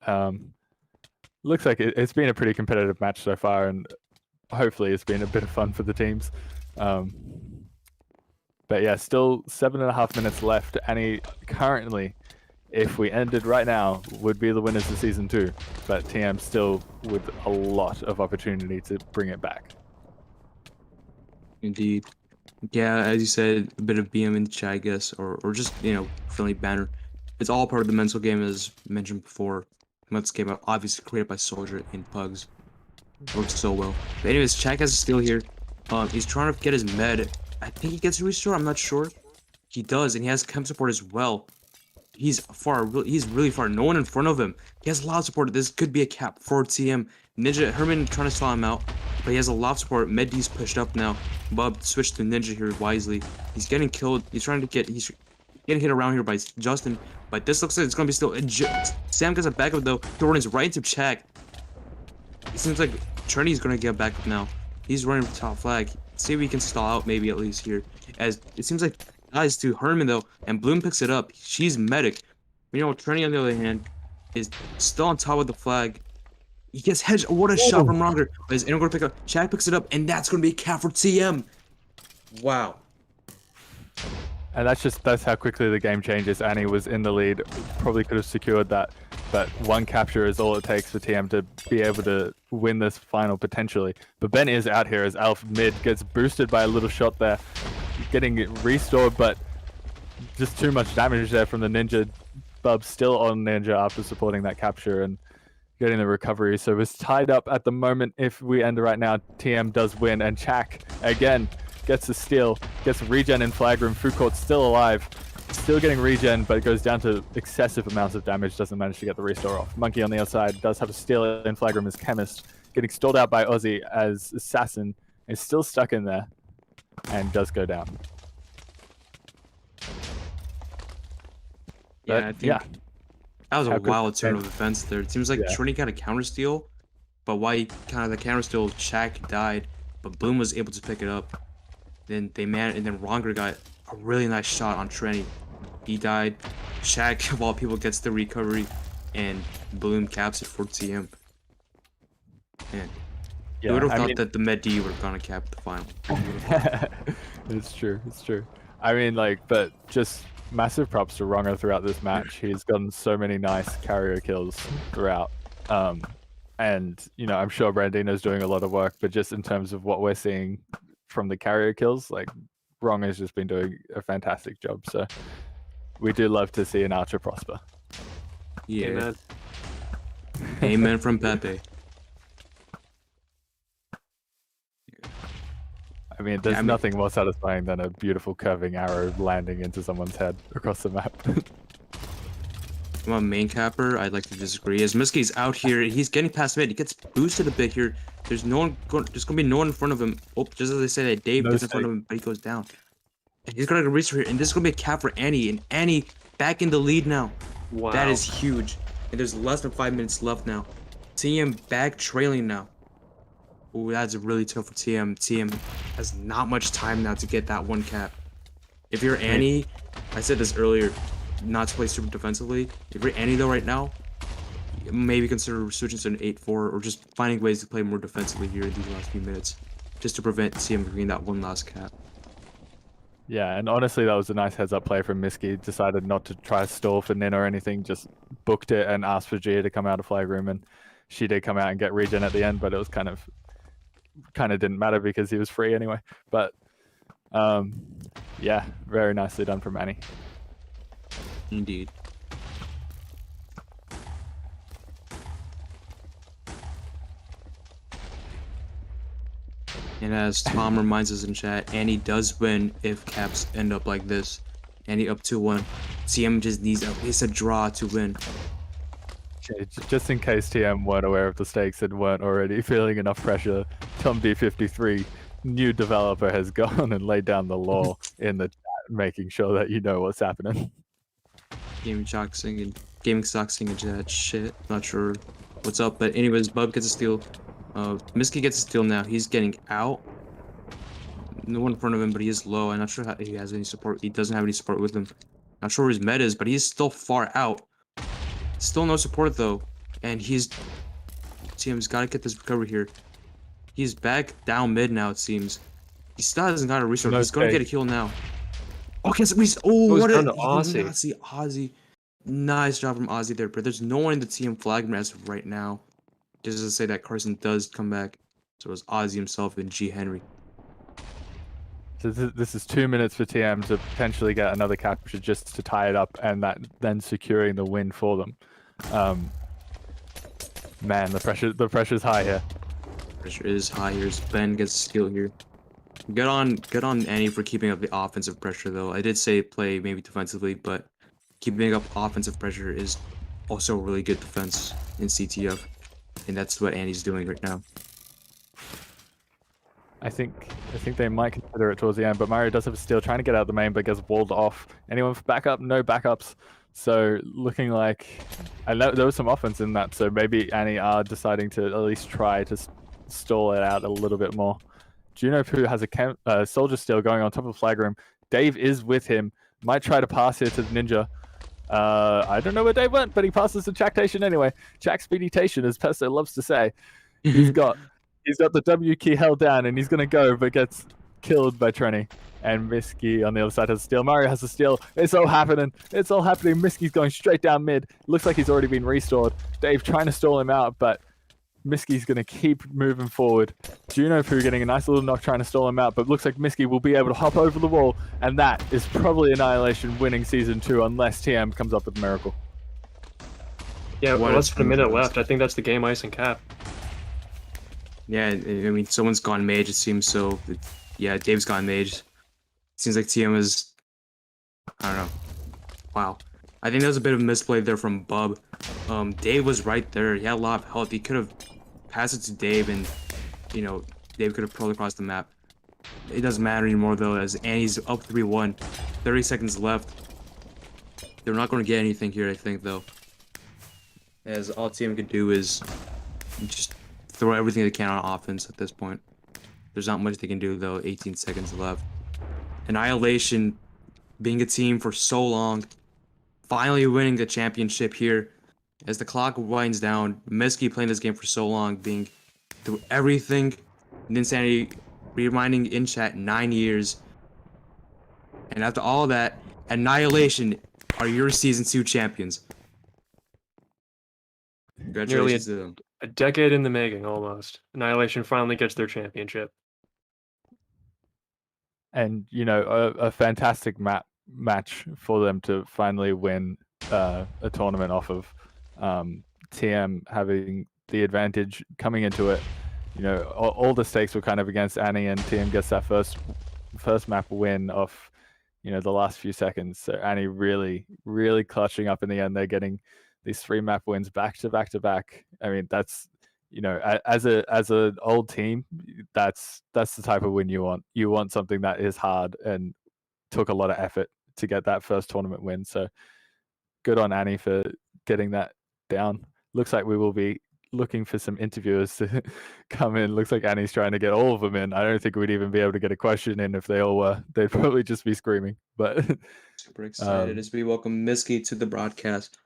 Looks like it's been a pretty competitive match so far, and hopefully it's been a bit of fun for the teams. But yeah, still 7.5 minutes left. And currently, if we ended right now, would be the winners of Season 2. But TM still with a lot of opportunity to bring it back. Indeed. Yeah, as you said, a bit of BM in the chat, I guess, or just, friendly banner. It's all part of the mental game, as mentioned before. Mental game, obviously created by Soldier and Pugs. Works so well. But anyways, Chak has a steal here. He's trying to get his med. I think he gets a restore, I'm not sure. He does, and he has chem support as well. He's really far. No one in front of him. He has a lot of support. This could be a cap for TM. Ninja Herman trying to stall him out, but he has a lot of support. Med D's pushed up now. Bub switched to Ninja here wisely. He's getting killed. He's getting hit around here by Justin. But this looks like it's gonna be still. Sam gets a backup though. He runs right into Chak. It seems like Trinity's gonna get back up now. He's running for top flag. See if we can stall out maybe at least here. As it seems like guys to Herman though, and Bloom picks it up. She's medic. Trinity on the other hand is still on top of the flag. He gets hedged. What a shot from Ronger. But is anyone gonna pick up? Chad picks it up, and that's gonna be a cap for TM. Wow. And that's how quickly the game changes. Annie was in the lead, probably could have secured that, but one capture is all it takes for TM to be able to win this final potentially. But Ben is out here as Alf mid gets boosted by a little shot there, getting it restored, but just too much damage there from the Ninja. Bub still on Ninja after supporting that capture and getting the recovery. So it's tied up at the moment. If we end right now, TM does win, and Chak again gets the steal, gets regen in flag room. Food court's still alive, still getting regen, but it goes down to excessive amounts of damage, doesn't manage to get the restore off. Monkey on the outside does have a steal in flag room as Chemist, getting stalled out by Aussie as Assassin is still stuck in there and does go down. Yeah, But, I think that was a wild turn of Ben- events there. It seems like Yeah. Trinity got a counter steal, but while he kind of the counter steal, Chak died, but Bloom was able to pick it up. Then and then Ronger got a really nice shot on Trini. He died. Chak, of all people, gets the recovery, and Bloom caps it for TM. Man, who would have thought that the Med D were gonna cap the final? It's true. I mean, but just massive props to Ronger throughout this match. He's gotten so many nice carrier kills throughout. And, I'm sure Brandino's doing a lot of work, but just in terms of what we're seeing from the carrier kills, Ronger's just been doing a fantastic job. So we do love to see an Archer prosper. Yeah. Amen. Amen from Pepe. I mean, there's nothing more satisfying than a beautiful curving arrow landing into someone's head across the map. I'm a main capper. I'd like to disagree. As Miski's out here, he's getting past mid. He gets boosted a bit here. There's gonna be no one in front of him. Oh, just as I said, that Dave is in front of him, but he goes down. And he's gonna reach here, and this is gonna be a cap for Annie. And Annie back in the lead now. Wow. That is huge. And there's less than 5 minutes left now. TM back trailing now. Ooh, that's really tough for TM. TM has not much time now to get that one cap. If you're Annie, I said this earlier, not to play super defensively. If you're Annie though right now, maybe consider switching to an 8-4 or just finding ways to play more defensively here in these last few minutes, just to prevent TM from getting that one last cap. Yeah, and honestly, that was a nice heads-up play from Miski. Decided not to try to stall for Nin or anything, just booked it and asked for Gia to come out of flag room, and she did come out and get regen at the end, but it was kind of didn't matter because he was free anyway. But yeah, very nicely done from Annie. Indeed. And as Tom reminds us in chat, Annie does win if caps end up like this. Annie up 2-1. TM just needs at least a draw to win. Okay, just in case TM weren't aware of the stakes and weren't already feeling enough pressure, Tom D53, new developer, has gone and laid down the law in the chat, making sure that you know what's happening. Gaming Sock singing chat shit. Not sure what's up, but anyways, Bub gets a steal. Miski gets a steal now. He's getting out. No one in front of him, but he is low. I'm not sure if he has any support. He doesn't have any support with him. Not sure where his med is, but he's still far out. Still no support though, and TM's got to get this recovery here. He's back down mid now. It seems he still hasn't got a restart. He's gonna get a heal now. Okay, so what a down to Ozzy. Ozzy. Nice job from Ozzy there, but there's no one in the TM flag as of right now. Just to say that Carson does come back. So it was Ozzy himself and G Henry. So this is 2 minutes for TM to potentially get another capture just to tie it up, and that then securing the win for them. Man, the pressure's high here. Pressure is high here. Ben gets a steal here. Good on Annie for keeping up the offensive pressure though. I did say play maybe defensively, but keeping up offensive pressure is also really good defense in CTF, and that's what Annie's doing right now. I think they might consider it towards the end, but Mario does have a steal, trying to get out the main, but gets walled off. Anyone for backup? No backups. So looking like, I know there was some offense in that, so maybe Annie are deciding to at least try to stall it out a little bit more. Juno Poo has a soldier steal going on top of flag room. Dave is with him. Might try to pass here to the ninja. I don't know where Dave went, but he passes to Chactation anyway. Chac Speedytation, as Pesto loves to say. He's got the W key held down, and he's going to go, but gets killed by Trenny. And Misky on the other side has a steal. Mario has a steal. It's all happening. It's all happening. Misky's going straight down mid. Looks like he's already been restored. Dave trying to stall him out, but Misky's going to keep moving forward. Juno Poo getting a nice little knock trying to stall him out, but looks like Misky will be able to hop over the wall, and that is probably Annihilation winning Season 2 unless TM comes up with a miracle. Yeah, well, less than a minute left. I think that's the game ice and cap. Yeah, I mean, someone's gone mage, it seems so. Yeah, Dave's gone mage. Seems like TM is... I don't know. Wow. I think that was a bit of a misplay there from Bub. Dave was right there. He had a lot of health. He could have passed it to Dave, and, you know, Dave could have pulled across the map. It doesn't matter anymore, though, as Annie's up 3-1. 30 seconds left. They're not going to get anything here, I think, though. As all TM can do is just throw everything they can on offense at this point. There's not much they can do, though. 18 seconds left. Annihilation, being a team for so long, finally winning the championship here. As the clock winds down, Misky playing this game for so long, being through everything. And Insanity reminding in chat 9 years. And after all that, Annihilation are your Season 2 champions. Congratulations to them. A decade in the making, almost. Annihilation finally gets their championship. And, you know, a fantastic match for them to finally win a tournament off of. TM having the advantage coming into it. You know, all the stakes were kind of against Annie, and TM gets that first map win off, you know, the last few seconds. So Annie really clutching up in the end. They're getting these 3 map wins back to back. I mean, that's, you know, as an old team, that's the type of win you want. You want something that is hard and took a lot of effort to get that first tournament win. So good on Annie for getting that down. Looks like we will be looking for some interviewers to come in. Looks like Annie's trying to get all of them in. I don't think we'd even be able to get a question in if they all were. They'd probably just be screaming. But super excited as we welcome Misky to the broadcast,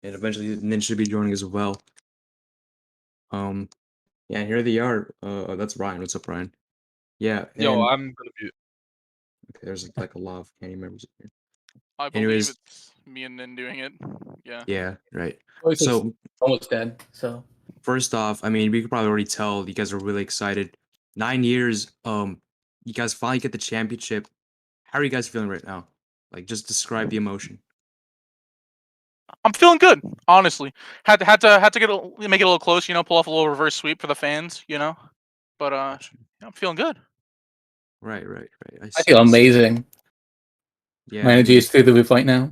and eventually Ninja should be joining as well. Yeah, here they are. That's Ryan. What's up, Ryan? Yeah. Yo, I'm gonna be. Okay, there's like a lot of Candy members here. I believe Anyways, it's me and Nin doing it. Yeah. Yeah, right. Voice is So almost dead. So first off, I mean, we could probably already tell you guys are really excited. 9 years. You guys finally get the championship. How are you guys feeling right now? Like, just describe the emotion. I'm feeling good, honestly. Had to make it a little close, you know, pull off a little reverse sweep for the fans, you know. But yeah, I'm feeling good. Right. I feel amazing. Yeah, My energy is through the roof right now.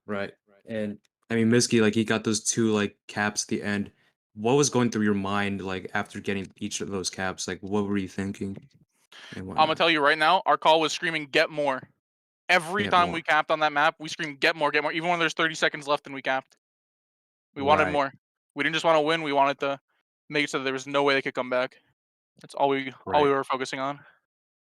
Right. And I mean, Misky, like, he got those 2 like caps at the end. What was going through your mind, like, after getting each of those caps? Like, what were you thinking? And I'm gonna tell you right now, our call was screaming, "Get more!" Every Get time more. we capped on that map, we screamed, "Get more, get more!" Even when there's 30 seconds left and we capped, we wanted Right. more. We didn't just want to win; we wanted to make it so there was no way they could come back. That's all we Right. were focusing on.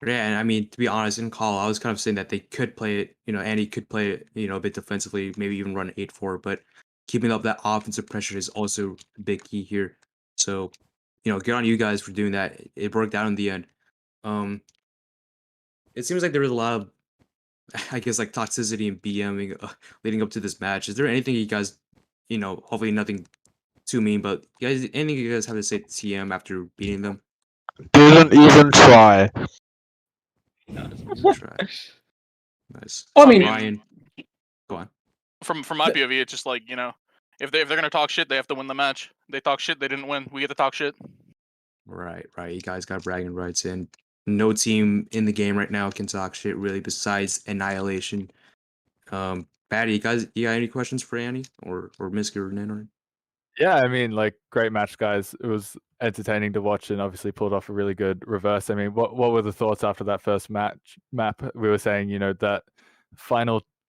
Yeah, and I mean, to be honest, in call, I was kind of saying that they could play it, Andy could play it, a bit defensively, maybe even run 8-4, but keeping up that offensive pressure is also a big key here. So, good on you guys for doing that. It worked out in the end. Um, it seems like there was a lot of, I guess, like toxicity and BMing leading up to this match. Is there anything you guys, hopefully nothing too mean, but anything you guys have to say to TM after beating them? Didn't even try. Try. Nice. I mean, Ryan, go on. From my POV, it's just like if they're gonna talk shit, they have to win the match. They talk shit, they didn't win. We get to talk shit. Right. You guys got bragging rights, and no team in the game right now can talk shit really besides Annihilation. Patty, you got any questions for Annie or Miski or Nanor? Yeah, I mean, like, great match, guys. It was entertaining to watch, and obviously pulled off a really good reverse. I mean, what were the thoughts after that first map? We were saying, that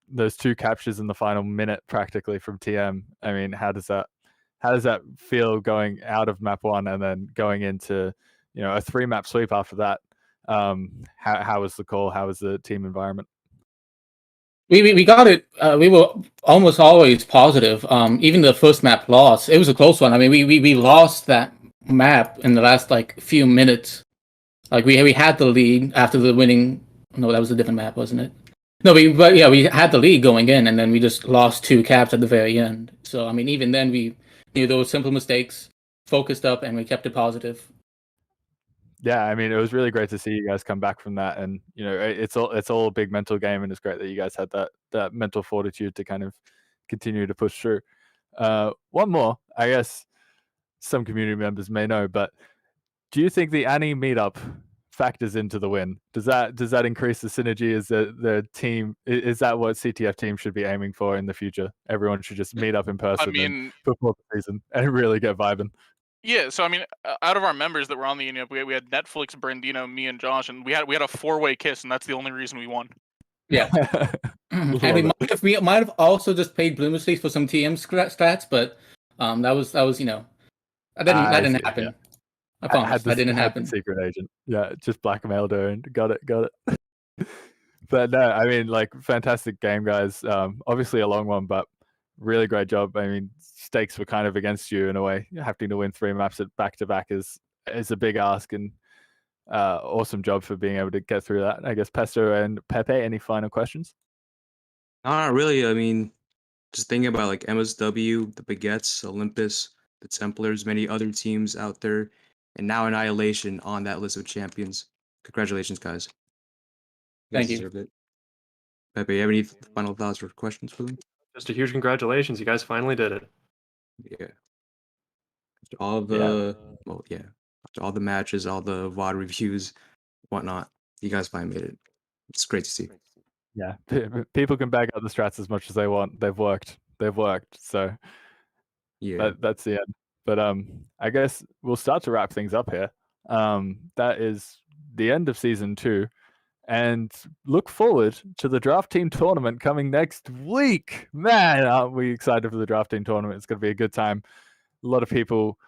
those 2 captures in the final minute, practically, from TM. I mean, how does that feel going out of map 1 and then going into a 3-map sweep after that? How was the call? How was the team environment? we got it. We were almost always positive. Even the first map loss, it was a close one. I mean, we lost that map in the last few minutes. Like we had the lead after the winning. No, that was a different map, wasn't it? No, we had the lead going in, and then we just lost 2 caps at the very end. So I mean, even then we knew those simple mistakes, focused up, and we kept it positive. Yeah, I mean, it was really great to see you guys come back from that, and it's all a big mental game, and it's great that you guys had that mental fortitude to kind of continue to push through. One more, I guess some community members may know, but do you think the Annie meetup factors into the win? Does that increase the synergy? Is the team? Is that what CTF team should be aiming for in the future? Everyone should just meet up in person I mean, and football season and really get vibing. yeah. So I mean, out of our members that were on the we had Netflix, Brandino, me, and Josh, and we had a 4-way kiss, and that's the only reason we won. Yeah. And we might have also just paid Blue Mistakes for some TM stats, but that was that didn't happen. Yeah. I promise that didn't happen. Secret agent, yeah, just blackmailed her and got it. But no, I mean, like, fantastic game, guys. Obviously a long one, but really great job. I mean, stakes were kind of against you in a way. Having to win 3 maps at back to back is a big ask, and awesome job for being able to get through that. I guess Pesto and Pepe, any final questions? No, not really. I mean, just thinking about like MSW, the Baguettes, Olympus, the Templars, many other teams out there, and now Annihilation on that list of champions. Congratulations, guys. Thank you. Deserved it. Pepe, you have any final thoughts or questions for them? Just a huge congratulations. You guys finally did it. Yeah. After all the after all the matches, all the VOD reviews, whatnot, you guys finally made it. It's great to see. Yeah, people can back up the strats as much as they want. They've worked. So Yeah. that's the end. But I guess we'll start to wrap things up here. That is the end of season 2, and look forward to the draft team tournament coming next week. Man, aren't we excited for the draft team tournament? It's going to be a good time. A lot of people,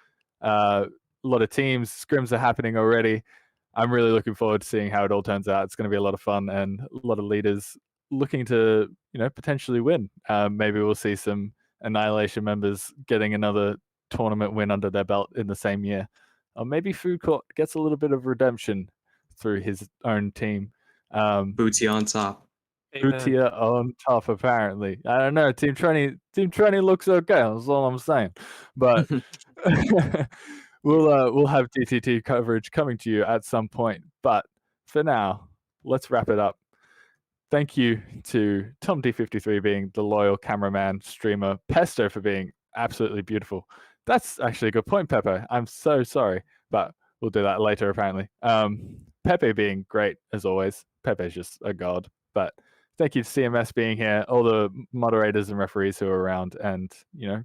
a lot of teams. Scrims are happening already. I'm really looking forward to seeing how it all turns out. It's going to be a lot of fun, and a lot of leaders looking to, potentially win. Maybe we'll see some Annihilation members getting another tournament win under their belt in the same year. Or maybe Food Court gets a little bit of redemption through his own team. Booty on top. Booty on top, apparently. I don't know. Team Trenny looks okay. That's all I'm saying. But we'll have DTT coverage coming to you at some point. But for now, let's wrap it up. Thank you to Tom D53 being the loyal cameraman, streamer, Pesto for being absolutely beautiful. That's actually a good point, Pepe. I'm so sorry, but we'll do that later, apparently. Pepe being great as always. Pepe's just a god. But thank you to CMS being here, all the moderators and referees who are around, and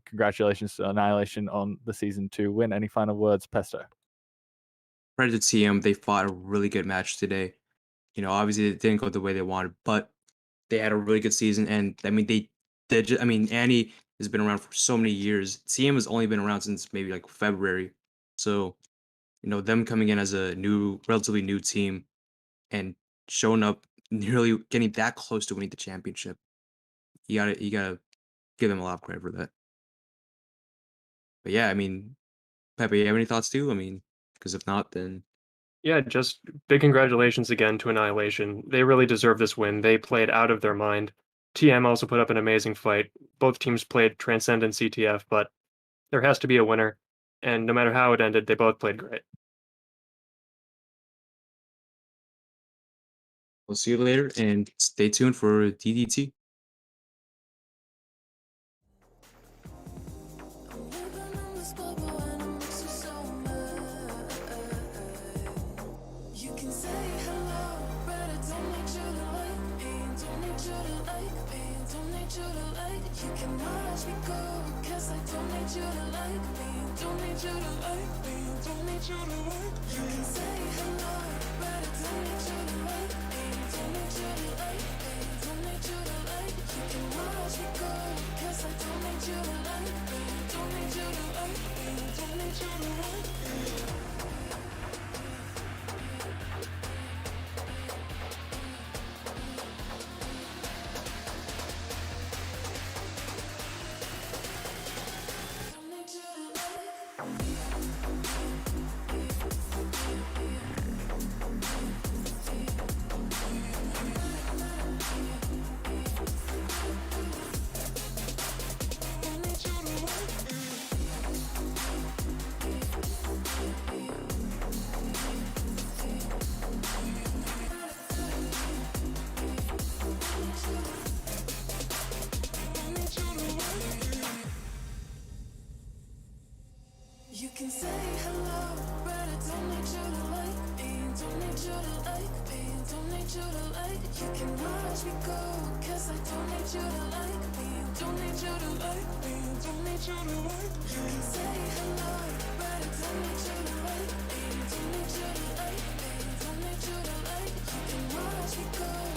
congratulations to Annihilation on the season 2 win. Any final words, Pesto? Credit to TM, they fought a really good match today. Obviously it didn't go the way they wanted, but they had a really good season, and I mean Annie has been around for so many years. TM has only been around since maybe like February, so them coming in as a relatively new team, and showing up, nearly getting that close to winning the championship. You gotta give them a lot of credit for that. But yeah, I mean, Pepe, you have any thoughts too? I mean, because if not, then Yeah, just big congratulations again to Annihilation. They really deserve this win. They played out of their mind. TM also put up an amazing fight. Both teams played transcendent CTF, but there has to be a winner. And no matter how it ended, they both played great. we'll see you later and stay tuned for DDT. You can say hello, but I don't need you to like me. Don't need you to like me. Don't need you to like. You can watch me go, 'cause I don't need you to like me. Don't need you to like me. Don't need you to like. You can say hello, but I don't need you to like me. Don't need you to like me. Don't need you to like. You can watch me go, 'cause I don't need you to like me. Don't need you to like me. Don't need you to like. You can say hello, but I don't need you to like me. Don't need you to like me. Don't need you to like. You can watch me go, 'cause I don't need you to like me. Don't need you to like me. Don't need you to like. You can say hello, but I don't need you to like me. Don't need you to like me. Don't need you to like. You can watch me go.